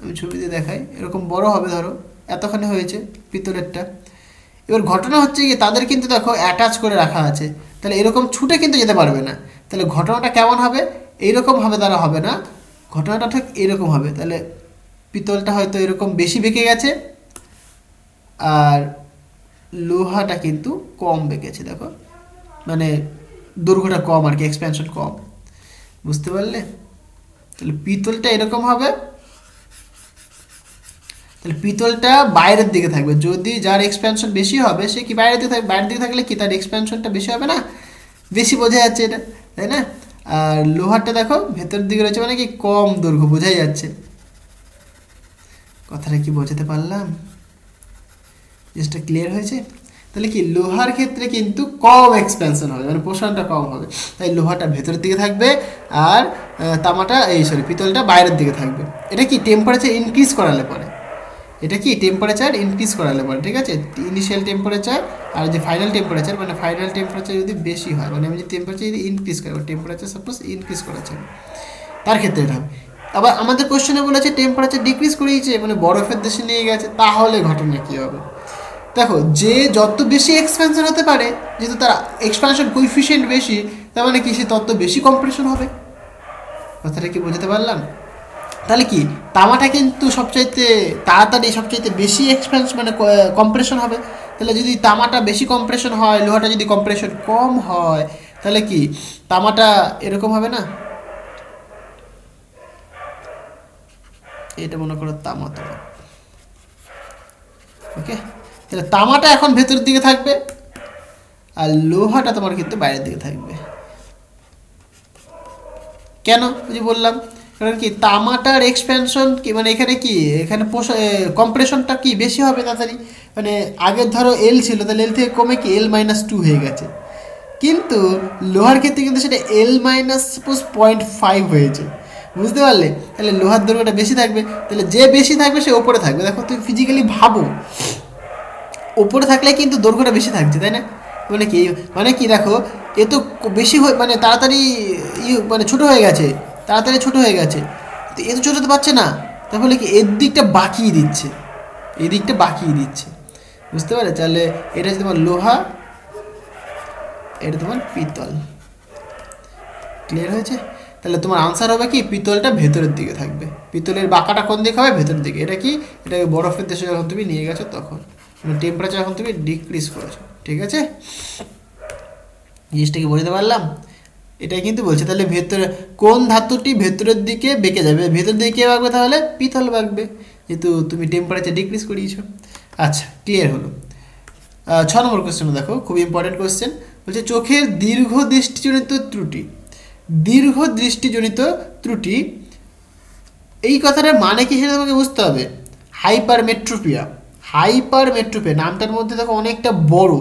আমি ছবিতে দেখাই, এরকম বড় হবে, ধরো এতখানি হয়েছে পিতলেরটা। এবার ঘটনা হচ্ছে কি, তাদের কিন্তু দেখো অ্যাটাচ করে রাখা আছে, তাহলে এরকম ছুটে কিন্তু যেতে পারবে না। তাহলে ঘটনাটা কেমন হবে, এইরকম হবে, তারা হবে না, ঘটনাটা ঠিক এরকম হবে। তাহলে পিতলটা হয়তো এরকম বেশি বেঁকে গেছে, আর লোহাটা কিন্তু কম বেঁকেছে, দেখো মানে দৈর্ঘ্যটা কম আর কি, এক্সপ্যানশন কম, বুঝতে পারলে? তাহলে পিতলটা এরকম হবে, তাহলে পিতলটা বাইরের দিকে থাকবে, যদি যার এক্সপ্যানশন বেশি হবে সে কি বাইরের দিকে থাকবে, বাইরের দিকে থাকলে কি তার এক্সপ্যানশনটা বেশি হবে না, বেশি বোঝা যাচ্ছে এটা, তাই না? আর লোহারটা দেখো ভেতরের দিকে রয়েছে, মানে কি কম দৈর্ঘ্য, বোঝাই যাচ্ছে। কথাটা কি বোঝাতে পারলাম? জিনিসটা ক্লিয়ার হয়েছে? তাহলে কি লোহার ক্ষেত্রে কিন্তু কম এক্সপ্যানশন হবে, মানে পোষণটা কম হবে, তাই লোহাটা ভেতরের দিকে থাকবে, আর তামাটা পিতলটা বাইরের দিকে থাকবে। এটা কি টেম্পারেচার ইনক্রিজ করালে পরে, এটা কি টেম্পারেচার ইনক্রিজ করালে পরে, ঠিক আছে, ইনিশিয়াল টেম্পারেচার আর যে ফাইনাল টেম্পারেচার, মানে ফাইনাল টেম্পারেচার যদি বেশি হয়, মানে আমি যদি টেম্পারেচার যদি ইনক্রিজ করি, টেম্পারেচার সাপোজ ইনক্রিজ করেছে, তার ক্ষেত্রে এটা হবে। আবার আমাদের কোশ্চেনে বলেছে টেম্পারেচার ডিক্রিজ করিয়েছে, মানে বরফের দেশে নিয়ে গেছে, তাহলে ঘটনা কী হবে? দেখো, যে যত বেশি এক্সপ্যানশন হতে পারে, যেহেতু তার এক্সপ্যানশন কোইফিশিয়েন্ট বেশি, তার মানে কি সে তত বেশি কম্প্রেশন হবে। কথাটা কি বোঝাতে পারলাম? তাহলে কি তামাটা কিন্তু সবচাইতে তাড়াতাড়ি, সবচাইতে বেশি এক্সপ্যানশন মানে কম্প্রেশন হবে। তাহলে যদি তামাটা বেশি কম্প্রেশন হয়, লোহাটা যদি কম্প্রেশন কম হয়, তাহলে কি তামাটা এরকম হবে না? এটা মনে করো তামা, তোমার ওকে। তাহলে তামাটা এখন ভেতরের দিকে থাকবে, আর লোহাটা তোমার কিন্তু বাইরের দিকে থাকবে। কেন ওই যে বললাম, কারণ কি তামাটার এক্সপ্যানশন কি, মানে এখানে কি, এখানে কম্প্রেশনটা কি বেশি হবে তাড়াতাড়ি, মানে আগের ধরো এল ছিল, তাহলে এল থেকে কমে কি L-2 হয়ে গেছে, কিন্তু লোহার ক্ষেত্রে কিন্তু সেটা L- সাপোজ 0.5 হয়েছে, বুঝতে পারলে? তাহলে লোহার দৈর্ঘ্যটা বেশি থাকবে, তাহলে যে বেশি থাকবে সে ওপরে থাকবে। দেখো তুমি ফিজিক্যালি ভাবো, ওপরে থাকলে কিন্তু দৈর্ঘ্যটা বেশি থাকছে, তাই না? মানে কি দেখো, এ তো বেশি হয়ে মানে তাড়াতাড়ি মানে ছোটো হয়ে গেছে, তাড়াতাড়ি ছোটো হয়ে গেছে, তো এ তো ছোটো হতে পারছে না, তাহলে কি এর দিকটা বাকিয়ে দিচ্ছে, এদিকটা বাকিয়ে দিচ্ছে, বুঝতে পারে? তাহলে এটা হচ্ছে তোমার লোহা, এটা তোমার পিতল। ক্লিয়ার হয়েছে? তাহলে তোমার আনসার হবে কি, পিতলটা ভেতরের দিকে থাকবে, পিতলের বাঁকাটা কোন দিকে হবে, ভেতরের দিকে। এটা কি, এটাকে বরফের দেশে যখন তুমি নিয়ে গেছো তখন, মানে টেম্পারেচার যখন তুমি ডিক্রিজ করেছো, ঠিক আছে? জিনিসটা কি বুঝতে পারলাম? এটাই কিন্তু বলছে। তাহলে ভেতরে কোন ধাতুটি ভেতরের দিকে বেঁকে যাবে, ভেতরের দিকে কে বাঁকবে, তাহলে পিতল বাঁকবে, যেহেতু তুমি টেম্পারেচার ডিক্রিজ করিয়েছো। আচ্ছা, ক্লিয়ার হলো। 6 নম্বর কোশ্চেন দেখো, খুব ইম্পর্টেন্ট কোশ্চেন, বলছে চোখের দীর্ঘ দৃষ্টিজনিত ত্রুটি, দীর্ঘ দৃষ্টিজনিত ত্রুটি, এই কথাটার মানে কি সেটা তোমাকে বুঝতে হবে। হাইপারমেট্রোপিয়া, হাইপারমেট্রোপিয়া নামটার মধ্যে দেখো অনেকটা বড়,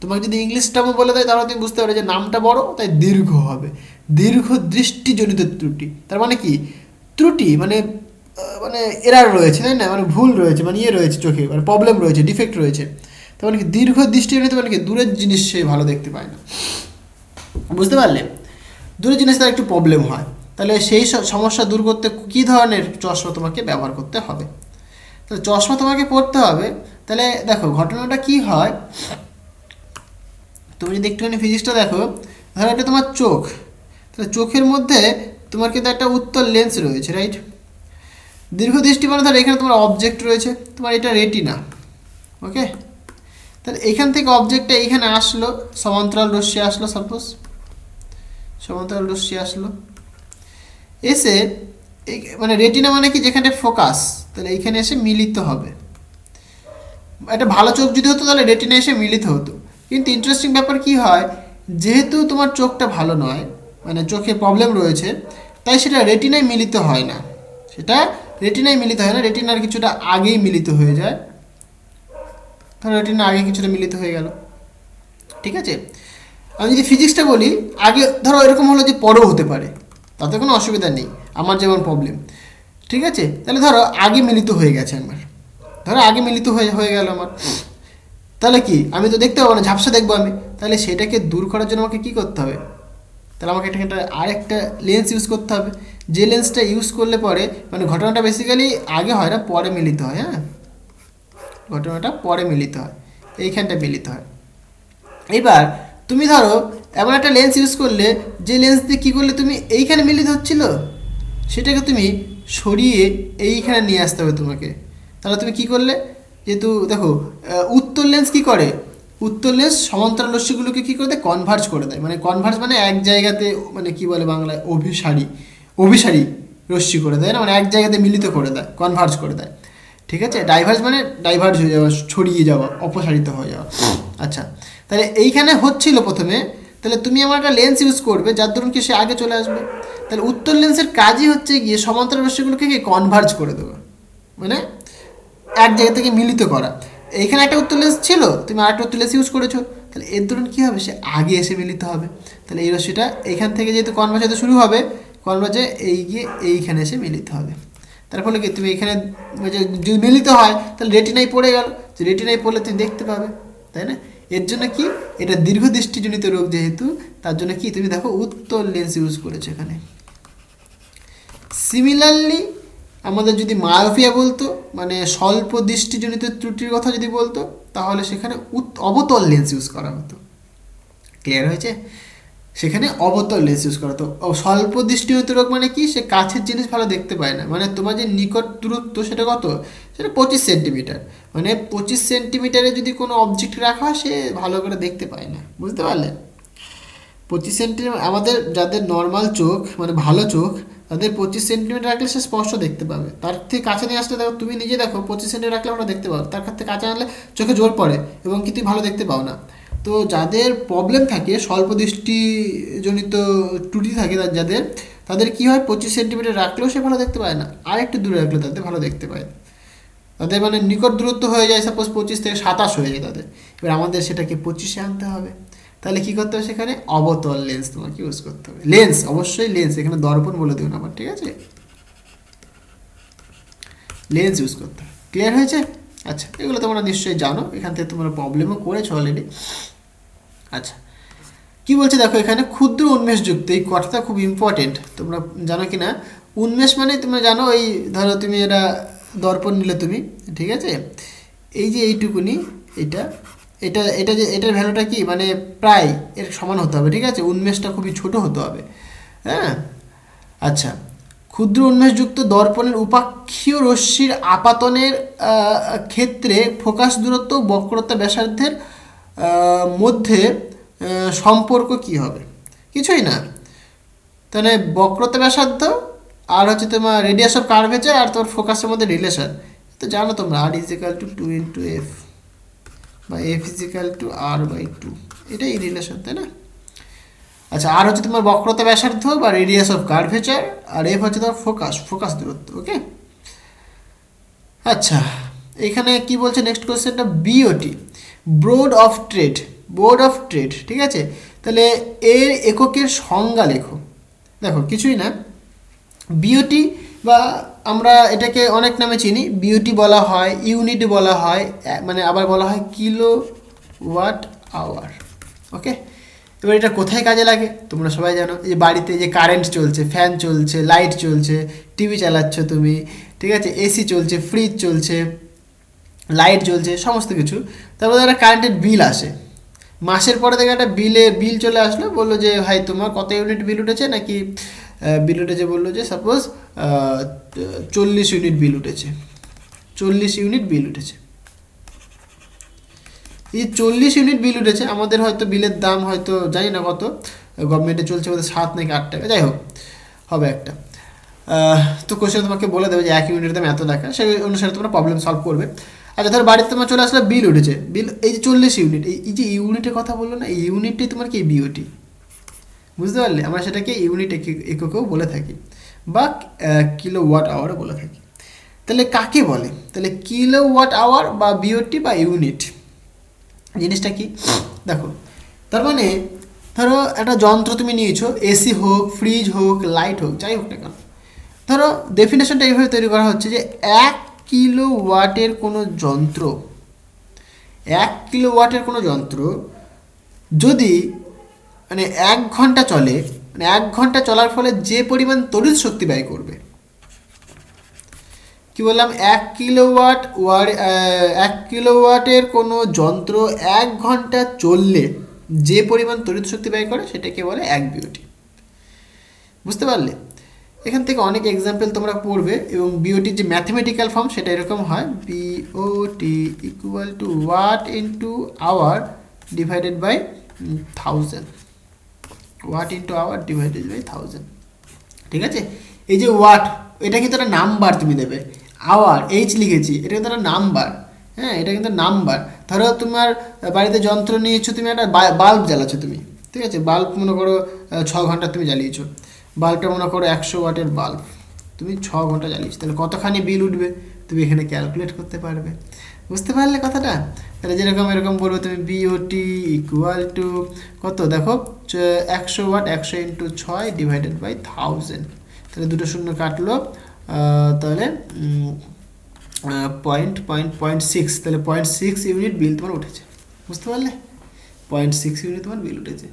তোমাকে যদি ইংলিশ টার্মও বলে দেয় তাহলে তুমি বুঝতে পারবে যে নামটা বড়, তাই দীর্ঘ হবে। দীর্ঘ দৃষ্টিজনিত ত্রুটি, তার মানে কি ত্রুটি মানে মানে এরার রয়েছে, তাই না, মানে ভুল রয়েছে, মানে ইয়ে রয়েছে চোখে, মানে প্রবলেম রয়েছে, ডিফেক্ট রয়েছে। তার মানে কি দীর্ঘ দৃষ্টিজনিত মানে কি দূরের জিনিস সে ভালো দেখতে পায় না, বুঝতে পারলে? দূরের জিনিস তার একটু প্রবলেম হয়, তাহলে সেই সমস্যা দূর করতে কী ধরনের চশমা তোমাকে ব্যবহার করতে হবে? তাহলে চশমা তোমাকে পরতে হবে। তাহলে দেখো ঘটনাটা কি হয়, তুমি যদি একটুখানি ফিজিক্সটা দেখো, ধরো এটা তোমার চোখ, তাহলে চোখের মধ্যে তোমার কিন্তু একটা উত্তল লেন্স রয়েছে, রাইট? দীর্ঘ দৃষ্টি মানে ধরো এখানে তোমার অবজেক্ট রয়েছে, তোমার এটা রেটিনা, ওকে। তাহলে এখান থেকে অবজেক্টটা এইখানে আসলো, সমান্তরাল রশ্মি আসলো, সাপোজ সমান্তরাল রশ্মি আসলো, এসে মানে রেটিনা মানে কি যেখানে ফোকাস, তাহলে এইখানে এসে মিলিত হবে। একটা ভালো চোখ যদি হতো তাহলে রেটিনা এসে মিলিত হতো, কিন্তু ইন্টারেস্টিং ব্যাপার কি হয়, যেহেতু তোমার চোখটা ভালো নয়, মানে চোখে প্রবলেম রয়েছে, তাই সেটা রেটিনায় মিলিত হয় না, সেটা রেটিনায় মিলিত হয় না, রেটিনার কিছুটা আগেই মিলিত হয়ে যায়, ধরো রেটিনা আগে কিছুটা মিলিত হয়ে গেল, ঠিক আছে। আমি যদি ফিজিক্সটা বলি, আগে ধরো এরকম হলো যে পরেও হতে পারে, তাতে কোনো অসুবিধা নেই, আমার যেমন প্রবলেম, ঠিক আছে। তাহলে ধরো আগে মিলিত হয়ে গেছে আমার, ধরো আগে মিলিত হয়ে গেল আমার, তাহলে কি আমি তো দেখতে পাবো না, ঝাপসা দেখবো আমি। তাহলে সেটাকে দূর করার জন্য আমাকে কী করতে হবে, তাহলে আমাকে এটা আরেকটা লেন্স ইউজ করতে হবে, যে লেন্সটা ইউজ করলে পরে মানে ঘটনাটা বেসিক্যালি আগে হয় না, পরে মিলিত হয়। হ্যাঁ, ঘটনাটা পরে মিলিত হয়, এইখানটা মিলিত হয়। এবার তুমি ধরো এমন একটা লেন্স ইউজ করলে, যে লেন্স দিয়ে কী করলে তুমি এইখানে মিলিত হচ্ছিল, সেটাকে তুমি সরিয়ে এইখানে নিয়ে আসতে হবে তোমাকে। তাহলে তুমি কি করলে, যেহেতু দেখো উত্তর লেন্স কি করে, উত্তর লেন্স সমান্তরাল রশ্মিগুলোকে কী করে দেয়, কনভার্জ করে দেয়। মানে কনভার্জ মানে এক জায়গাতে, মানে কি বলে বাংলায়, অভিসারী রশ্মি করে দেয় না, মানে এক জায়গাতে মিলিত করে দেয়, কনভার্জ করে দেয়, ঠিক আছে। ডাইভার্জ মানে ডাইভার্জ হয়ে যাওয়া, ছড়িয়ে যাওয়া, অপসারিত হয়ে যাওয়া। আচ্ছা, তাহলে এইখানে হচ্ছিল প্রথমে, তাহলে তুমি আমার একটা লেন্স ইউজ করবে যার ধরুন কি সে আগে চলে আসবে। তাহলে উত্তর লেন্সের কাজই হচ্ছে গিয়ে সমান্তরাল রশ্মিগুলোকে কি কনভার্জ করে দেবে, মানে এক জায়গা থেকে মিলিত করা। এইখানে একটা উত্তর লেন্স ছিল, তুমি আরেকটা উত্তর লেন্স ইউজ করেছো, তাহলে এর ধরুন কী হবে, সে আগে এসে মিলিত হবে। তাহলে এই রশ্মিটা এইখান থেকে যেহেতু কনভার্জ হতে শুরু হবে, কনভার্জে এই গিয়ে এইখানে এসে মিলিত হবে। তার ফলে কি তুমি এখানে যদি মিলিত হয় তাহলে রেটিনায় পড়ে গেল, যে রেটিনায় পড়লে তুমি দেখতে পাবে, তাই না। এর জন্য কি, এটা দীর্ঘদৃষ্টিজনিত রোগ যেহেতু, তার জন্য কি তুমি দেখো উত্তর লেন্স ইউজ করেছো এখানে। সিমিলারলি আমাদের যদি মায়োপিয়া বলতো, মানে স্বল্প দৃষ্টিজনিত ত্রুটির কথা যদি বলতো, তাহলে সেখানে অবতল লেন্স ইউজ করা হতো। ক্লিয়ার হয়েছে, সেখানে অবতল লেন্স ইউজ করা হতো। স্বল্প দৃষ্টিজনিত রোগ মানে কি, সে কাছের জিনিস ভালো দেখতে পায় না, মানে তোমার যে নিকট দূরত্ব সেটা কত, সেটা 25 সেন্টিমিটার, মানে 25 সেন্টিমিটারে যদি কোনো অবজেক্ট রাখা হয় সে ভালো করে দেখতে পায় না, বুঝতে পারলে। 25 সেন্টিমিটার, আমাদের যাদের নর্মাল চোখ মানে ভালো চোখ, তাদের 25 সেন্টিমিটার রাখলে সে স্পষ্ট দেখতে পাবে। তার থেকে কাছে নিয়ে আসলে দেখো, তুমি নিজে দেখো 25 সেন্টিমিটার রাখলে আমরা দেখতে পাবো, তার থেকে কাছে আনলে চোখে জোর পড়ে এবং কি তুমি ভালো দেখতে পাও না। তো যাদের প্রবলেম থাকে, স্বল্প দৃষ্টিজনিত ত্রুটি থাকে যাদের, তাদের কি হয়, 25 সেন্টিমিটার রাখলেও সে ভালো দেখতে পায় না, আর একটু দূরে রাখলে তাদের ভালো দেখতে পায়। তাদের মানে নিকট দূরত্ব হয়ে যায়, সাপোজ 25 থেকে 27 হয়ে যায় তাদের, এবার আমাদের সেটাকে 25-এ আনতে হবে। তাহলে কী করতে হবে, সেখানে অবতল লেন্স তোমাকে ইউজ করতে হবে। লেন্স, অবশ্যই লেন্স, এখানে দর্পণ বলে দেবেন আমার, ঠিক আছে, লেন্স ইউজ করতে হবে। ক্লিয়ার হয়েছে? আচ্ছা, এগুলো তোমরা নিশ্চয়ই জানো, এখান থেকে তোমরা প্রবলেমও করেছো অলরেডি। আচ্ছা, কি বলছে দেখো এখানে, ক্ষুদ্র উন্মেষযুক্ত, এই কথাটা খুব ইম্পর্টেন্ট, তোমরা জানো কি না। উন্মেষ মানে তোমরা জানো, এই ধরো তুমি এটা দর্পণ নিলে তুমি, ঠিক আছে, এই যে এইটুকুনি, এটা এটা এটা যে এটার ভ্যালুটা কি, মানে প্রায় এর সমান হতে হবে, ঠিক আছে, উন্মেষটা খুবই ছোট হতে হবে। হ্যাঁ, আচ্ছা, ক্ষুদ্র উন্মেষযুক্ত দর্পণের উপাক্ষীয় রশ্মির আপাতনের ক্ষেত্রে ফোকাস দূরত্ব বক্রতা ব্যাসার্ধের মধ্যে সম্পর্ক কি হবে, কিছুই না। তাহলে বক্রতা ব্যাসার্ধ আর হচ্ছে তোমার রেডিয়াস অফ কার্ভেচার আর তোমার ফোকাসের মধ্যে রিলেশন তো জানো তোমরা, আর ইজিক্যাল টু 2 × f বা f ইজিক্যাল টু r/2, এটাই রিলেশন, তাই না। আচ্ছা, আর হচ্ছে তোমার বক্রতা ব্যাসার্ধ বা রেডিয়াস অফ কার্ভেচার, আর এফ হচ্ছে তোমার ফোকাস দূরত্ব। ওকে, আচ্ছা, এখানে কি বলছে নেক্সট কোশ্চেনটা, বিওটি, বোর্ড অফ ট্রেড, ঠিক আছে। তাহলে এর এককের সংজ্ঞা লেখো। দেখো কিছুই না, বিওটি বা আমরা এটাকে অনেক নামে চিনি, বিওটি বলা হয়, ইউনিট বলা হয়, মানে আবার বলা হয় কিলোওয়াট আওয়ার। ওকে, এবার এটা কোথায় কাজে লাগে তোমরা সবাই জানো, এই যে বাড়িতে যে কারেন্ট চলছে, ফ্যান চলছে, লাইট চলছে, টিভি চালাচ্ছ তুমি, ঠিক আছে, এসি চলছে, ফ্রিজ চলছে, লাইট জ্বলছে, সমস্ত কিছু। তারপরে একটা কারেন্টের বিল আসে, মাসের পরে দেখে একটা বিল চলে আসলো, বললো যে ভাই তোমার কত ইউনিট বিল উঠেছে, নাকি বিল উঠেছে, বললো যে সাপোজ 40 ইউনিট বিল উঠেছে, 40 ইউনিট বিল উঠেছে। এই 40 ইউনিট বিল উঠেছে, আমাদের হয়তো বিলের দাম হয়তো জানি না কত, গভর্নমেন্টে চলছে বোধহয় 7 নাকি 8 টাকা, যাই হোক হবে একটা। তো কোশ্চেন তোমাকে বলে দেবে যে 1 ইউনিটের দাম এত টাকা, সেই অনুসারে তোমরা প্রবলেম সলভ করবে। আচ্ছা, ধর বাড়িতে তোমার চলে আসলে বিল উঠেছে, বিল এই যে 40 ইউনিট, এই যে ইউনিটের কথা বললো না, এই ইউনিটটাই তোমার কি বিওটি, বুঝতে পারলে। আমরা সেটাকে ইউনিট এককেও বলে থাকি বা কিলোওয়াট আওয়ারও বলে থাকি। তাহলে কাকে বলে, তাহলে কিলোওয়াট আওয়ার বা বিওটি বা ইউনিট জিনিসটা কি দেখো, তার মানে ধরো একটা যন্ত্র তুমি নিয়েছো, এসি হোক, ফ্রিজ হোক, লাইট হোক, যাই হোক না কেন, ধরো ডেফিনেশনটা এইভাবে তৈরি করা হচ্ছে যে 1 কিলোওয়াটের কোনো যন্ত্র, 1 কিলোওয়াটের কোনো যন্ত্র যদি মানে 1 ঘন্টা চলে, মানে 1 ঘন্টা চলার ফলে যে পরিমাণ তড়িৎ শক্তি ব্যয় করবে, কি বললাম, 1 কিলোওয়াটের কোনো যন্ত্র 1 ঘন্টা চললে যে পরিমাণ তড়িৎ শক্তি ব্যয় করে সেটাকে বলে 1 বিওটি। বুঝতে পারলে? এখান থেকে অনেক এক্সাম্পল তোমরা পড়বে, এবং বিওটির যে ম্যাথমেটিক্যাল ফর্ম সেটা এরকম হয়, BOT equal to watt into hour divided by 1000, watt into hour divided by 1000। ঠিক আছে? এই যে ওয়াট, এটা কিন্তু একটা নাম্বার তুমি দেবে, আওয়ার এইচ লিখেছি, এটা কিন্তু একটা নাম্বার, হ্যাঁ, এটা কিন্তু নাম্বার। ধরো তোমার বাড়িতে যন্ত্র নিয়েছো, তুমি একটা বাল্ব জ্বালাচ্ছো তুমি, ঠিক আছে, বাল্ব মনে করো 6 ঘন্টা তুমি জ্বালিয়েছো, বাল্বটা মনে করো 100 ওয়াটের বাল্ব, তুমি 6 ঘন্টা জ্বালিয়েছো, তাহলে কতখানি বিল উঠবে তুমি এখানে ক্যালকুলেট করতে পারবে। বুঝতে পারলে কথাটা? তাহলে যেরকম এরকম বলবে তুমি বিওটি ইকুয়াল টু কত, দেখো 100 ওয়াট, 100 ইন্টু 6 ডিভাইডেড বাই 1000, তাহলে দুটো শূন্য কাটলো, তাহলে 0.6, তাহলে 0.6 ইউনিট বিল তোমার উঠেছে। বুঝতে পারলে? 0.6 ইউনিট তোমার বিল উঠেছে।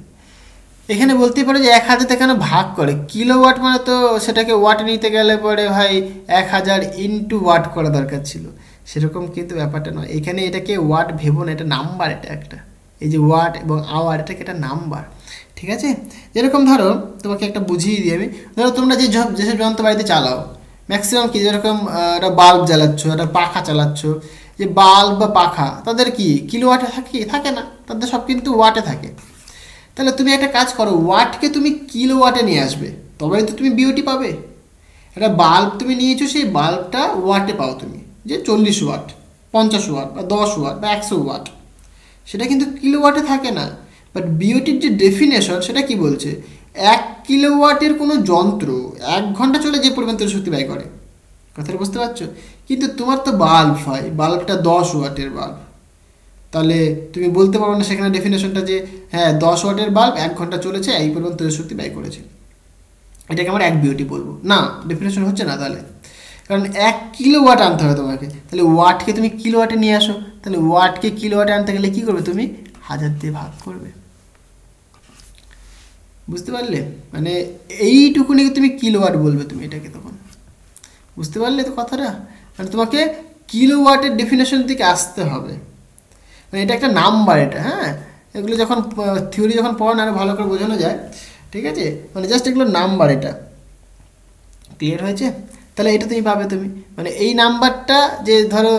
এখানে বলতেই পারো যে 1000 কেন ভাগ করে, কিলোওয়াট মানে তো সেটাকে ওয়াট নিতে গেলে পরে ভাই 1000 ইন্টু ওয়াট করা দরকার ছিল, সেরকম কিন্তু ব্যাপারটা নয়। এখানে এটাকে ওয়াট ভেবো না, এটা নাম্বার, এটা একটা, এই যে ওয়াট এবং আওয়ার এটাকে একটা নাম্বার। ঠিক আছে? যেরকম ধরো তোমাকে একটা বুঝিয়ে দিই আমি, ধরো তোমরা যেসব যন্ত্র বাড়িতে চালাও ম্যাক্সিমাম কি, যেরকম একটা বাল্ব জ্বালাচ্ছ, একটা পাখা চালাচ্ছ, যে বাল্ব বা পাখা তাদের কি কিলোওয়াটে থাকে না, তাদের সব কিন্তু ওয়াটে থাকে। তাহলে তুমি একটা কাজ করো, ওয়াটকে তুমি কিলোওয়াটে নিয়ে আসবে, তবেই তো তুমি বিওটি পাবে। একটা বাল্ব তুমি নিয়েছো, সেই বাল্বটা ওয়াটে পাও তুমি, যে 40 ওয়াট, 50 ওয়াট বা 10 ওয়াট বা 100 ওয়াট, সেটা কিন্তু কিলোওয়াটে থাকে না। বাট বিওটির যে ডেফিনেশন সেটা কি বলছে, 1 কিলোওয়াটের কোনো যন্ত্র 1 ঘন্টা চলে যে পরিমাণ তড়িৎ শক্তি ব্যয় করে। কথাটা বুঝতে পারছো? কিন্তু তোমার তো বাল্ব হয়, বাল্বটা 10 ওয়াটের বাল্ব, তাহলে তুমি বলতে পারো না সেখানে ডেফিনেশনটা যে হ্যাঁ 10 ওয়াটের বাল্ব 1 ঘন্টা চলেছে, এই পরিমাণ তড়িৎ শক্তি ব্যয় করেছে, এটাকে আমরা 1 বিওটি বলবো না, ডেফিনেশন হচ্ছে না। তাহলে কারণ 1 কিলোওয়াট আনতে হবে তোমাকে, তাহলে ওয়াটকে তুমি কিলোওয়াটে নিয়ে আসো, তাহলে ওয়াটকে কিলোওয়াটে আনতে গেলে কী করবে, তুমি 1000 দিয়ে ভাগ করবে। বুঝতে পারলে? মানে এইটুকুনি তুমি কিলোওয়াট বলবে তুমি এটাকে তখন। বুঝতে পারলে তো কথাটা? মানে তোমাকে কিলোওয়াটের ডেফিনেশন থেকে আসতে হবে, মানে এটা একটা নাম্বার এটা, হ্যাঁ, এগুলো যখন থিওরি যখন পড়ো না আরও ভালো করে বোঝানো যায়। ঠিক আছে? মানে জাস্ট এগুলো নাম্বার, এটা ক্লিয়ার হয়েছে? তাহলে এটা তুমি পাবে, তুমি মানে এই নাম্বারটা, যে ধরো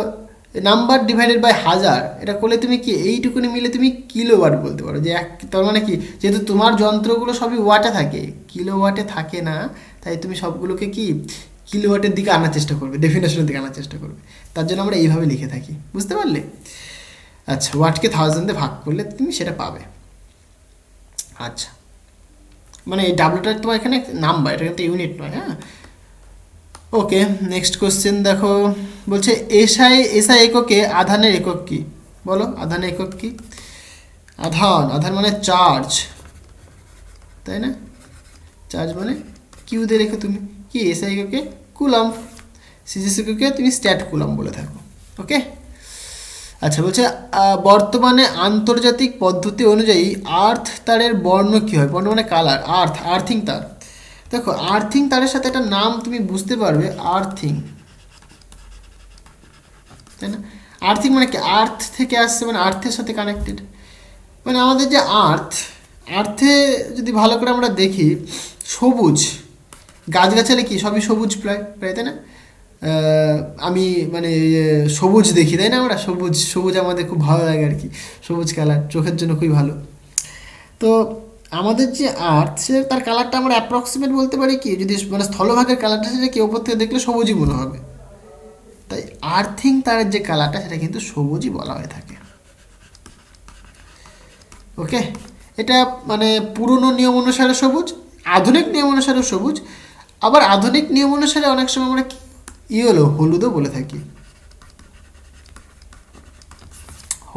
নাম্বার ডিভাইডেড বাই 1000, এটা করলে তুমি কি এইটুকুনি মিলে তুমি কিলোওয়াট বলতে পারো, যে তার মানে কি, যেহেতু তোমার যন্ত্রগুলো সবই ওয়াটে থাকে, কিলোওয়াটে থাকে না, তাই তুমি সবগুলোকে কি কিলোওয়াটের দিকে আনার চেষ্টা করবে, ডেফিনেশনের দিকে আনার চেষ্টা করবে। তার জন্য আমরা এইভাবে লিখে থাকি। বুঝতে পারলে? আচ্ছা, ওয়াটকে 1000 দিয়ে ভাগ করলে তুমি সেটা পাবে। আচ্ছা, মানে এই ডাব্লুটা তোমার এখানে নাম্বার, এটা কিন্তু ইউনিট নয়। হ্যাঁ, ওকে, নেক্সট কোশ্চেন দেখো, বলছে এসআই এককে আধানের একক কি? বলো, আধানের একক কি? আধান মানে চার্জ, তাই না? চার্জ মানে কিউ দিয়ে রেখে তুমি কি, এসআই এককে কুলম্ব, সিজিএস এককে তুমি স্ট্যাট কুলম্ব বলে থাকো। ওকে, আচ্ছা, বলছে বর্তমানে আন্তর্জাতিক পদ্ধতি অনুযায়ী আর্থ তারের বর্ণ কী হয়? বর্ণ মানে কালার, আর্থিং তার। দেখো, আর্থিং তারের সাথে একটা নাম তুমি বুঝতে পারবে, আর্থিং, তাই না? আর্থিং মানে কি, আর্থ থেকে আসছে, মানে আর্থের সাথে কানেক্টেড। মানে আমাদের যে আর্থে যদি ভালো করে আমরা দেখি, সবুজ গাছগাছালি কি সবই সবুজ প্রায়, তাই না? আমি মানে সবুজ দেখি, তাই না? আমরা সবুজ আমাদের খুব ভালো লাগে আর কি, সবুজ কালার চোখের জন্য খুবই ভালো। তো আমাদের যে আর্থ, সে তার কালারটা আমরা অ্যাপ্রক্সিমেট বলতে পারি কি, যদি মানে স্থলভাগের কালারটা সেটা কেউ ওপর থেকে দেখলে সবুজই মনে হবে, তাই আর্থিং তারের যে কালারটা সেটা কিন্তু সবুজই বলা হয়ে থাকে। ওকে, এটা মানে পুরনো নিয়ম অনুসারে সবুজ, আধুনিক নিয়ম অনুসারে সবুজ, আবার আধুনিক নিয়ম অনুসারে অনেক সময় আমরা হলুদও বলে থাকি,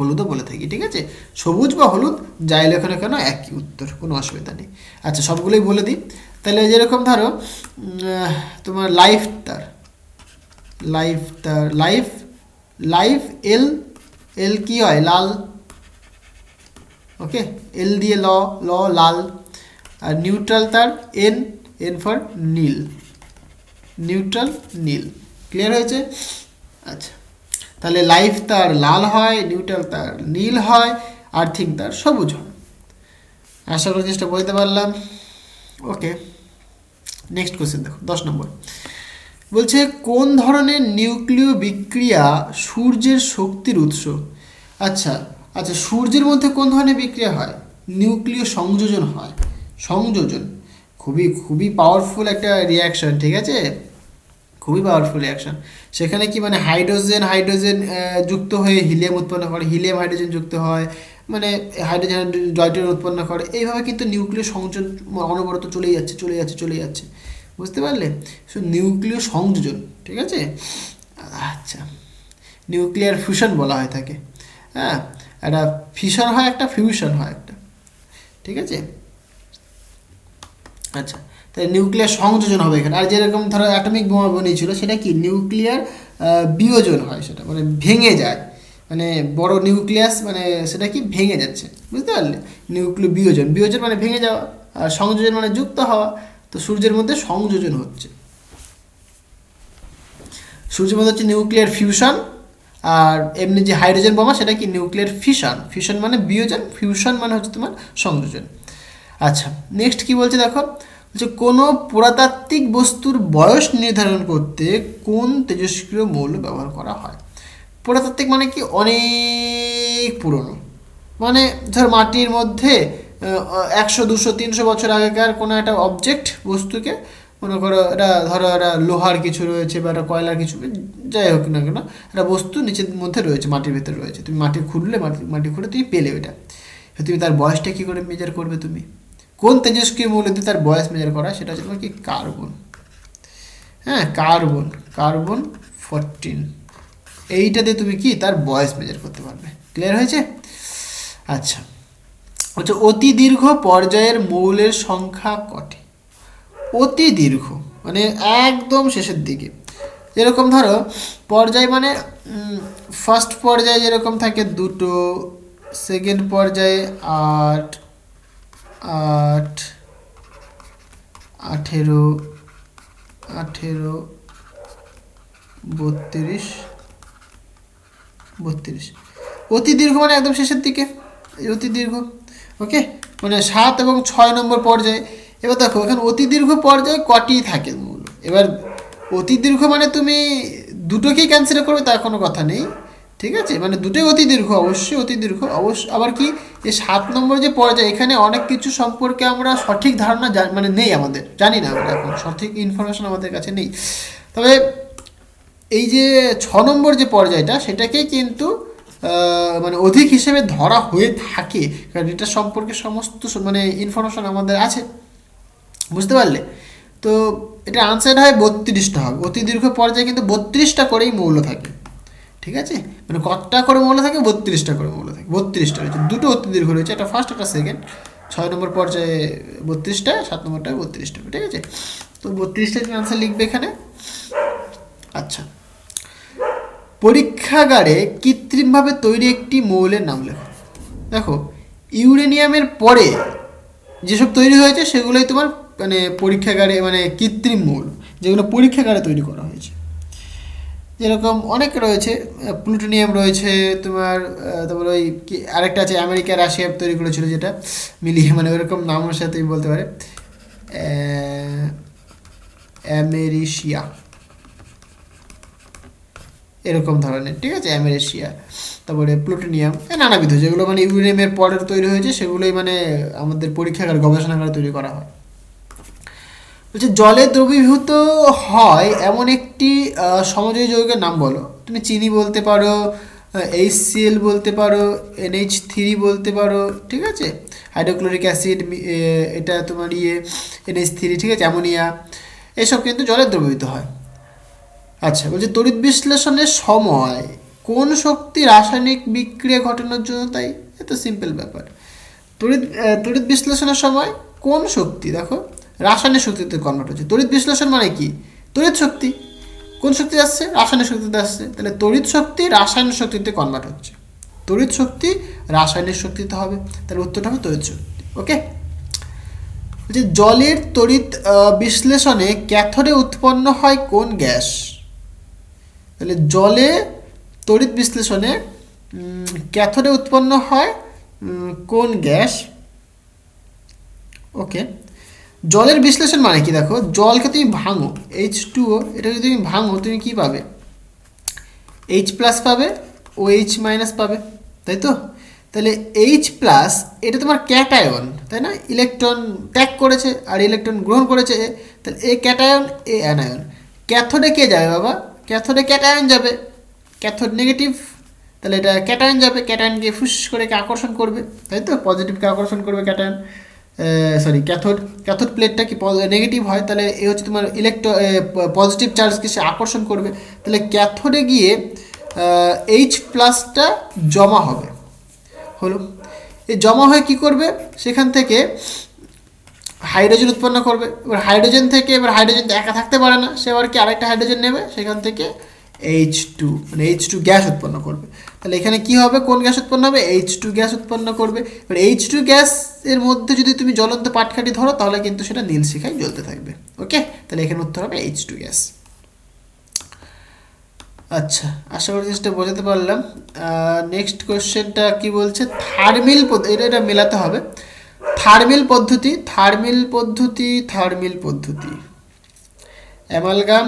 হলুদও বলে থাকি, ঠিক আছে? সবুজ বা হলুদ যাই লেখো না কেন একই উত্তর, কোনো অসুবিধা নেই। আচ্ছা, সবগুলোই বলে দিই তাহলে। যেরকম ধরো তোমার লাইফ তার, লাইফ, লাইফ এল, এল কি হয়? লাল, ওকে, এল দিয়ে ল, লাল। আর নিউট্রাল তার এন, এন ফর নীল, নিউট্রাল নীল। ক্লিয়ার হয়েছে? আচ্ছা, তাহলে লাইফ তার লাল হয়, নিউট্রাল তার নীল হয়, আর্থিং তার সবুজ হয়। আশা করি চেষ্টা বলতে পারলাম। ওকে, নেক্সট কোয়েশ্চেন দেখো, 10 নম্বর বলছে কোন ধরনের নিউক্লিয় বিক্রিয়া সূর্যের শক্তির উৎস? আচ্ছা আচ্ছা, সূর্যের মধ্যে কোন ধরনের বিক্রিয়া হয়? নিউক্লিয় সংযোজন হয়। সংযোজন খুবই খুবই পাওয়ারফুল একটা রিয়াকশন, ঠিক আছে? খুবই পাওয়ারফুল রিয়াকশন। সেখানে কি মানে হাইড্রোজেন হাইড্রোজেন যুক্ত হয়ে হিলিয়াম উৎপন্ন করে, হিলিয়াম হাইড্রোজেন যুক্ত হয়, মানে হাইড্রোজেন জয়টন উৎপন্ন করে। এইভাবে কিন্তু নিউক্লিয় সংযোজন অনবরত চলেই যাচ্ছে, চলে যাচ্ছে, চলে যাচ্ছে। বুঝতে পারলে? সো নিউক্লিয় সংযোজন, ঠিক আছে? আচ্ছা, নিউক্লিয়ার ফিউশন বলা হয় থাকে। হ্যাঁ, একটা ফিশন হয়, একটা ফিউশন হয় একটা, ঠিক আছে? আচ্ছা, তাই নিউক্লিয়ার সংযোজন হবে এখানে। আর যেরকম ধরো অ্যাটমিক বোমা বানিয়েছিল, সেটা কি নিউক্লিয়ার বিয়োজন হয়, সেটা মানে ভেঙে যায়, মানে বড় নিউক্লিয়াস মানে সেটা কি ভেঙে যাচ্ছে। বুঝতে পারলে? নিউক্লিয় বিয়োজন, বিয়োজন মানে ভেঙে যাওয়া, আর সংযোজন মানে যুক্ত হওয়া। তো সূর্যের মধ্যে সংযোজন হচ্ছে, সূর্যের মধ্যে হচ্ছে নিউক্লিয়ার ফিউশন। আর এমনি যে হাইড্রোজেন বোমা সেটা কি নিউক্লিয়ার ফিশন। ফিশন মানে বিয়োজন, ফিউশন মানে হচ্ছে তোমার সংযোজন। আচ্ছা, নেক্সট কি বলছে দেখো, বলছে কোনো পুরাতাত্ত্বিক বস্তুর বয়স নির্ধারণ করতে কোন তেজস্ক্রিয় মৌল ব্যবহার করা হয়? পুরাতাত্ত্বিক মানে কি অনেক পুরনো, মানে ধর মাটির মধ্যে 100 200 300 বছর আগেকার কোনো একটা অবজেক্ট, বস্তুকে মনে করো এটা ধরো একটা লোহার কিছু রয়েছে বা একটা কয়লার কিছু, যাই হোক না কেন একটা বস্তু নিচের মধ্যে রয়েছে, মাটির ভেতরে রয়েছে। তুমি মাটি খুঁড়লে, মাটি খুঁড়ে তুমি পেলে ওইটা, তুমি তার বয়সটা কী করে মেজার করবে? তুমি কোন তেজস্ক্রিয় মৌল দিয়ে তার বয়স মেজার করা? সেটা হচ্ছে তোমার কি কার্বন। হ্যাঁ, কার্বন, কার্বন 14, এইটা দিয়ে তুমি কি তার বয়স মেজার করতে পারবে। ক্লিয়ার হয়েছে? আচ্ছা, আচ্ছা, অতি দীর্ঘ পর্যায়ের মৌলের সংখ্যা কটি? অতি দীর্ঘ মানে একদম শেষের দিকে। যেরকম ধরো পর্যায় মানে ফার্স্ট পর্যায়ে যেরকম থাকে 2, সেকেন্ড পর্যায়ে 8, 8, 18, 18, 32, 32। অতি দীর্ঘ মানে একদম শেষের দিকে, অতি দীর্ঘ। ওকে, মানে 7 এবং 6 নম্বর পর্যায়ে। এবার দেখো এখানে অতি দীর্ঘ পর্যায়ে কটি থাকে মূল। এবার অতি দীর্ঘ মানে তুমি দুটোকেই ক্যান্সেল করবে তার কোনো কথা নেই, ঠিক আছে? মানে দুটোই অতি দীর্ঘ, অবশ্যই অতি দীর্ঘ অবশ্য। আবার কি এই 7 নম্বর যে পর্যায়ে, এখানে অনেক কিছু সম্পর্কে আমরা সঠিক ধারণা মানে নেই, আমাদের জানি না, আমরা এখন সঠিক ইনফরমেশন আমাদের কাছে নেই। তবে এই যে 6 নম্বর যে পর্যায়টা, সেটাকেই কিন্তু মানে অধিক হিসেবে ধরা হয়ে থাকে, কারণ এটা সম্পর্কে সমস্ত মানে ইনফরমেশন আমাদের আছে। বুঝতে পারলে? তো এটা আনসার হয় 32টা হবে। অতি দীর্ঘ পর্যায়ে কিন্তু 32টা করেই মৌল থাকে, ঠিক আছে? মানে কতটা করে মৌল থাকে? 32টা করে মৌল থাকে। 32টা রয়েছে, দুটো অতি দীর্ঘ রয়েছে, একটা ফার্স্ট একটা সেকেন্ড। 6 নম্বর পর্যায়ে 32টা, 7 নম্বরটায় 32টা, ঠিক আছে? তো 32টা আনসার লিখবে এখানে। আচ্ছা, পরীক্ষাগারে কৃত্রিমভাবে তৈরি একটি মৌলের নাম লেখো। দেখো ইউরেনিয়ামের পরে যেসব তৈরি হয়েছে সেগুলোই তোমার মানে পরীক্ষাগারে, মানে কৃত্রিম মৌল যেগুলো পরীক্ষাগারে তৈরি করা হয়েছে। যেরকম অনেক রয়েছে, প্লুটোনিয়াম রয়েছে তোমার, তারপর ওই আরেকটা আছে আমেরিকা রাশিয়া তৈরি করেছিল, যেটা মিলিয়ে মানে ওরকম নামের সাথে বলতে পারে, আমেরিশিয়া, এরকম ধরনের, ঠিক আছে? আমেরিশিয়া, তারপরে প্লুটোনিয়াম, নানাবিধ যেগুলো মানে ইউরেনিয়ামের পরে তৈরি হয়েছে, সেগুলোই মানে আমাদের পরীক্ষাগার গবেষণাগারে তৈরি করা হয়। বলছে জলে দ্রবীভূত হয় এমন একটি সমযোজী যৌগের নাম বলো। তুমি চিনি বলতে পারো, HCl বলতে পারো, NH3 বলতে পারো, ঠিক আছে? হাইড্রোক্লোরিক অ্যাসিড, এটা তোমার NH3, ঠিক আছে? অ্যামোনিয়া, এসব কিন্তু জলে দ্রবীভূত হয়। আচ্ছা, বলছে তড়িৎ বিশ্লেষণের সময় কোন শক্তি রাসায়নিক বিক্রিয়া ঘটানোর জন্য তাই, এত সিম্পল ব্যাপার। তড়িৎ বিশ্লেষণের সময় কোন শক্তি দেখো রাসায়নিক শক্তিতে কনভার্ট হচ্ছে। তড়িৎ বিশ্লেষণ মানে কি? তড়িৎ শক্তি। কোন শক্তি আসছে? রাসায়নিক শক্তিতে আসছে। তাহলে তড়িৎ শক্তি রাসায়নিক শক্তিতে কনভার্ট হচ্ছে, তড়িৎ শক্তি রাসায়নিক শক্তিতে হবে, তাহলে উত্তরটা হবে তড়িৎ শক্তি। ওকে, যে জলের তড়িৎ বিশ্লেষণে ক্যাথোডে উৎপন্ন হয় কোন গ্যাস? তাহলে জলে তড়িৎ বিশ্লেষণে ক্যাথোডে উৎপন্ন হয় কোন গ্যাস? ওকে, জলের বিশ্লেষণ মানে কি? দেখো জলকে তুমি ভাঙো, H2O, এটা যদি তুমি ভাঙো তুমি কি পাবে? H+ পাবে, OH- পাবে, তাই তো? তাহলে H+, এটা তোমার ক্যাটায়ন, তাই না? ইলেকট্রন ত্যাগ করেছে আর ইলেকট্রন গ্রহণ করেছে, তাহলে এ ক্যাটায়ন, এ অ্যানায়ন। ক্যাথোডে কে যাবে বাবা? ক্যাথোডে ক্যাটায়ন যাবে, ক্যাথোড নেগেটিভ, তাহলে এটা ক্যাটায়ন যাবে, ক্যাটায়নকে ফুস করে আকর্ষণ করবে, তাই তো? পজিটিভকে আকর্ষণ করবে ক্যাটায়ন, সরি ক্যাথোড প্লেটটা কি নেগেটিভ হয়, তাহলে এ হচ্ছে তোমার পজিটিভ চার্জকে সে আকর্ষণ করবে, তাহলে ক্যাথোডে গিয়ে H+টা জমা হবে, হলো। এই জমা হয়ে কি করবে? সেখান থেকে হাইড্রোজেন উৎপন্ন করবে। এবার হাইড্রোজেন থেকে, এবার হাইড্রোজেন তো একা থাকতে পারে না, সে আবার কি আরেকটা হাইড্রোজেন নেবে, সেখান থেকে H2, মানে H2 গ্যাস উৎপন্ন করবে। তাহলে এখানে কি হবে? কোন গ্যাস উৎপন্ন হবে? H2 গ্যাস উৎপন্ন করবে। এবার H2 গ্যাস এর মধ্যে যদি তুমি জ্বলন্ত পাটকাঠি ধরো তাহলে কিন্তু সেটা নীল শিখায় জ্বলতে থাকবে। ওকে, তাহলে এখানে উত্তর হবে H2 গ্যাস। আচ্ছা, আশা করি জিনিসটা বোঝাতে পারলাম। নেক্সট কোশ্চেনটা কি বলছে? থার্মিল পদ্ধতি, এটা মেলাতে হবে। থার্মিল পদ্ধতি, অ্যামালগাম,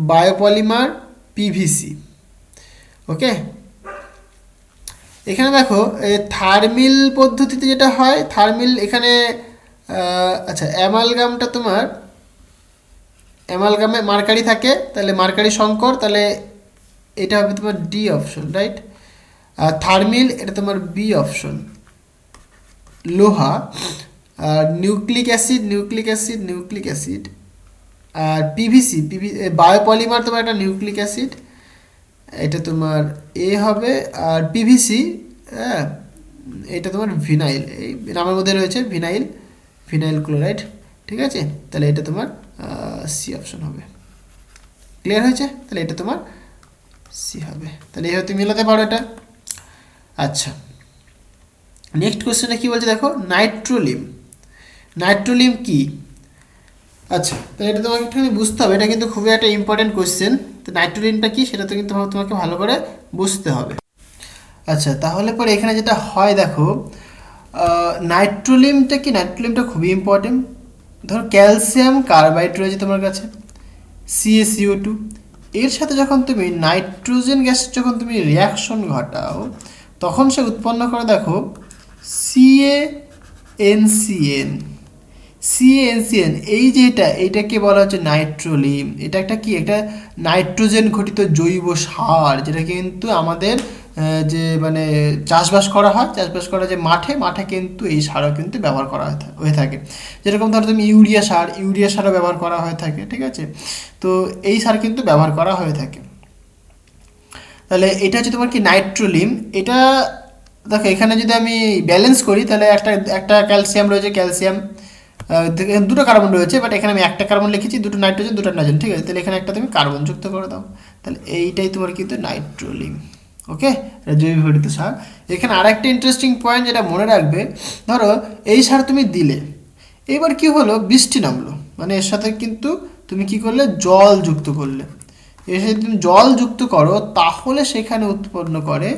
বায়োপলিমার, পিভিসি। ওকে, এখানে দেখো থার্মিল পদ্ধতিতে যেটা হয়, থার্মিল এখানে আচ্ছা অ্যামালগামটা তোমার, অ্যামালগামে মার্কারি থাকে, তাহলে মার্কারি সংকর, তাহলে এটা হবে তোমার ডি অপশন, রাইট? আর থার্মিল এটা তোমার বি অপশন, লোহা। আর নিউক্লিক অ্যাসিড, আর পিভিসি, বায়োপলিমার তোমার একটা নিউক্লিক অ্যাসিড, এটা তোমার এ হবে। আর পিভিসি, হ্যাঁ, এটা তোমার ভিনাইল, এই নামের মধ্যে রয়েছে ভিনাইল ক্লোরাইড, ঠিক আছে? তাহলে এটা তোমার সি অপশন হবে। ক্লিয়ার হয়েছে? তাহলে এটা তোমার সি হবে। তাহলে এই হয়তো মিলাতে পারো এটা। আচ্ছা, নেক্সট কোশ্চেনে কি বলছে দেখো, নাইট্রোলিম কি? আচ্ছা, তাহলে এটা তোমাকে একটুখানি বুঝতে হবে, এটা কিন্তু খুবই একটা ইম্পর্টেন্ট কোশ্চেন। তো নাইট্রোলিনটা কি সেটা তো কিন্তু তোমাকে ভালো করে বুঝতে হবে। আচ্ছা, তাহলে পরে এখানে যেটা হয় দেখো, নাইট্রোলিমটা খুবই ইম্পর্টেন্ট। ধরো ক্যালসিয়াম কার্বাইড রয়েছে তোমার কাছে, CaCO2, এর সাথে যখন তুমি নাইট্রোজেন গ্যাসের যখন তুমি রিয়াকশন ঘটাও তখন সে উৎপন্ন করে দেখো CaNCN, এই যে এইটাকে বলা হচ্ছে নাইট্রোলিম। এটা একটা নাইট্রোজেন ঘটিত জৈব সার, যেটা কিন্তু আমাদের যে মানে চাষবাস করা যে মাঠে কিন্তু এই সারও কিন্তু ব্যবহার করা হয়ে থাকে। যেরকম ধরো তুমি ইউরিয়া সারও ব্যবহার করা হয়ে থাকে, ঠিক আছে? তো এই সার কিন্তু ব্যবহার করা হয়ে থাকে। তাহলে এটা হচ্ছে তোমার কি নাইট্রোলিম। এটা দেখো এখানে যদি আমি ব্যালেন্স করি তাহলে একটা ক্যালসিয়াম রয়েছে, দুটো কার্বন রয়েছে, বাট এখানে আমি একটা কার্বন লিখেছি, দুটো নাইট্রোজেন, ঠিক আছে? তাহলে এখানে একটা তুমি কার্বন যুক্ত করে দাও, তাহলে এইটাই তোমার কিন্তু নাইট্রোলিম। ওকে, জৈব ঘটিত সার। এখানে আর একটা ইন্টারেস্টিং পয়েন্ট যেটা মনে রাখবে, ধরো এই সার তুমি দিলে, এবার কি হলো, বৃষ্টি নামলো, মানে এর সাথে কিন্তু তুমি কি করলে, জল যুক্ত করলে। এর সাথে তুমি জল যুক্ত করো তাহলে সেখানে উৎপন্ন করে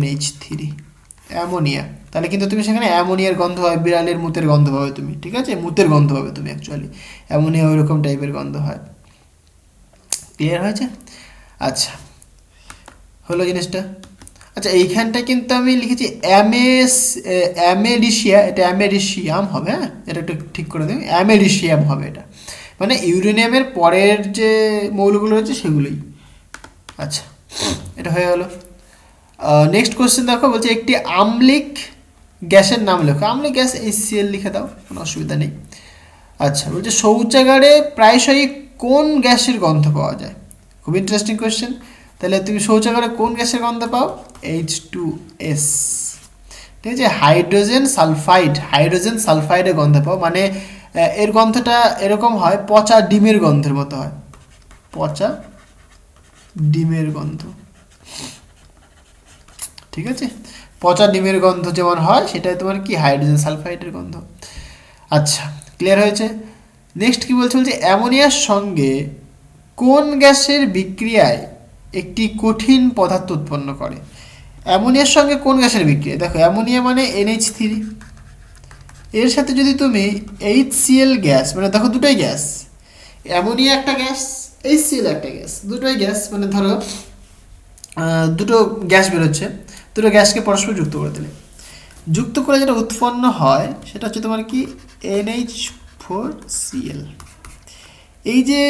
NH3, অ্যামোনিয়া। তাহলে কিন্তু তুমি সেখানে অ্যামোনিয়ার গন্ধ হয়, বিড়ালের মুতের গন্ধ পাবে তুমি, ঠিক আছে? মুতের গন্ধ পাবে তুমি, অ্যাকচুয়ালি অ্যামোনিয়া ওইরকম টাইপের গন্ধ হয়। ক্লিয়ার হয়েছে? আচ্ছা, হলো জিনিসটা। আচ্ছা, এইখানটা কিন্তু আমি লিখেছি অ্যামেরিশিয়া, এটা অ্যামেরিশিয়াম হবে, হ্যাঁ, এটা একটু ঠিক করে দেবে, অ্যামেরিশিয়াম হবে এটা, মানে ইউরেনিয়ামের পরের যে মৌলগুলো রয়েছে সেগুলোই। আচ্ছা, এটা হয়ে গেল। নেক্সট কোশ্চেন দেখো, বলছে একটি আম্লিক গ্যাসের নাম লেখো। আম্লিক গ্যাস HCl লিখে দাও, কোনো অসুবিধা নেই। আচ্ছা, বলছে শৌচাগারে প্রায়শই কোন গ্যাসের গন্ধ পাওয়া যায়? খুব ইন্টারেস্টিং কোশ্চেন। তাহলে তুমি শৌচাগারে কোন গ্যাসের গন্ধ পাও? H2S। ঠিক আছে, হাইড্রোজেন সালফাইডের গন্ধ পাও, মানে এর গন্ধটা এরকম হয়, পচা ডিমের গন্ধের মতো হয়, পচা ডিমের গন্ধ। ঠিক আছে, পচা ডিমের গন্ধ যেমন হয় সেটাই তোমার কি হাইড্রোজেন সালফাইডের গন্ধ। আচ্ছা, ক্লিয়ার হয়েছে? নেক্সট কি বলছে, বলছে অ্যামোনিয়ার সঙ্গে কোন গ্যাসের বিক্রিয়ায় একটি কঠিন পদার্থ উৎপন্ন করে? অ্যামোনিয়ার সঙ্গে কোন গ্যাসের বিক্রিয়া? দেখো, অ্যামোনিয়া মানে NH3, এর সাথে যদি তুমি HCl গ্যাস, মানে দেখো দুটোই গ্যাস, অ্যামোনিয়া একটা গ্যাস, HCl একটা গ্যাস, দুটোই গ্যাস, মানে ধরো দুটো গ্যাস বেরোচ্ছে, দুটো গ্যাসকে পরস্পর যুক্ত করে দিলে, যুক্ত করে যেটা উৎপন্ন হয় সেটা হচ্ছে তোমার কি NH4Cl। এই যে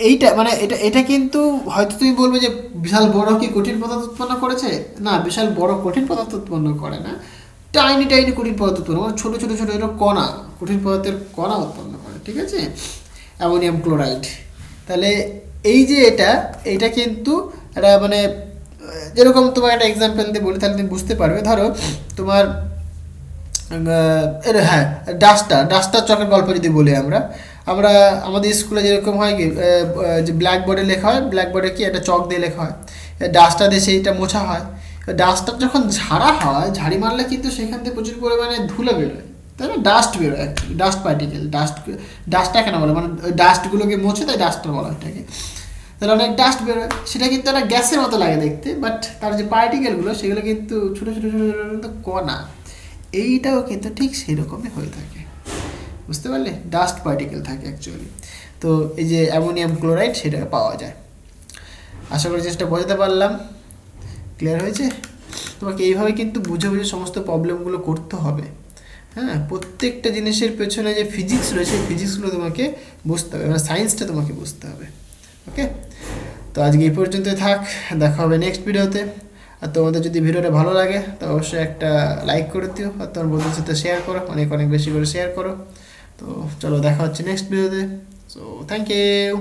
এইটা মানে এটা কিন্তু হয়তো তুমি বলবে যে বিশাল বড় কি কঠিন পদার্থ উৎপন্ন করেছে, না, বিশাল বড় কঠিন পদার্থ উৎপন্ন করে না, টাইনি কঠিন পদার্থ উৎপন্ন, মানে ছোটো ছোটো ছোটো ছোটো কণা, কঠিন পদার্থের কণা উৎপন্ন করে। ঠিক আছে, অ্যামোনিয়াম ক্লোরাইড। তাহলে এই যে এটা কিন্তু একটা মানে যেরকম তোমার একটা এক্সাম্পল দিয়ে বলি তাহলে তুমি বুঝতে পারবে। ধরো তোমার হ্যাঁ, ডাস্টার চকের গল্প যদি বলি আমরা আমরা আমাদের স্কুলে যেরকম হয় কি, যে ব্ল্যাকবোর্ডে লেখা হয়, ব্ল্যাকবোর্ডে কি একটা চক দিয়ে লেখা হয়, ডাস্টার দিয়ে সেইটা মোছা হয়। ডাস্টার যখন ঝাড়া হয়, ঝাড়ি মারলে কিন্তু সেখান থেকে প্রচুর পরিমাণে ধুলো বেরোয়, তাই না? ডাস্ট বেরোয়, অ্যাকচুয়ালি ডাস্ট পার্টিকেল, ডাস্টটা কেন বলে, মানে ওই ডাস্টগুলোকে মোছে তাই ডাস্টার বলা এটাকে। তাহলে অনেক ডাস্ট বেরোয়, সেটা কিন্তু একটা গ্যাসের মতো লাগে দেখতে, বাট তার যে পার্টিকেলগুলো সেগুলো কিন্তু ছোটো ছোটো ছোটো ছোটো কণা। এইটাও কিন্তু ঠিক সেই রকমই হয়ে থাকে, বুঝতে পারলে? ডাস্ট পার্টিকেল থাকে অ্যাকচুয়ালি। তো এই যে অ্যামোনিয়াম ক্লোরাইড সেটা পাওয়া যায়। আশা করি চেষ্টা বোঝাতে পারলাম, ক্লিয়ার হয়েছে? তোমাকে এইভাবে কিন্তু বুঝে বুঝে সমস্ত প্রবলেমগুলো করতে হবে। হ্যাঁ, প্রত্যেকটা জিনিসের পেছনে যে ফিজিক্স রয়েছে ফিজিক্সগুলো তোমাকে বুঝতে হবে, মানে সায়েন্সটা তোমাকে বুঝতে হবে। ওকে, তো আজকে এই পর্যন্তই থাক, দেখা হবে নেক্সট ভিডিওতে। আর তোমাদের যদি ভিডিওটা ভালো লাগে তো অবশ্যই একটা লাইক করে দিও, আর তোমার বন্ধুদের সাথে শেয়ার করো, অনেক অনেক বেশি করে শেয়ার করো। তো চলো, দেখা হচ্ছে নেক্সট ভিডিওতে। So thank you.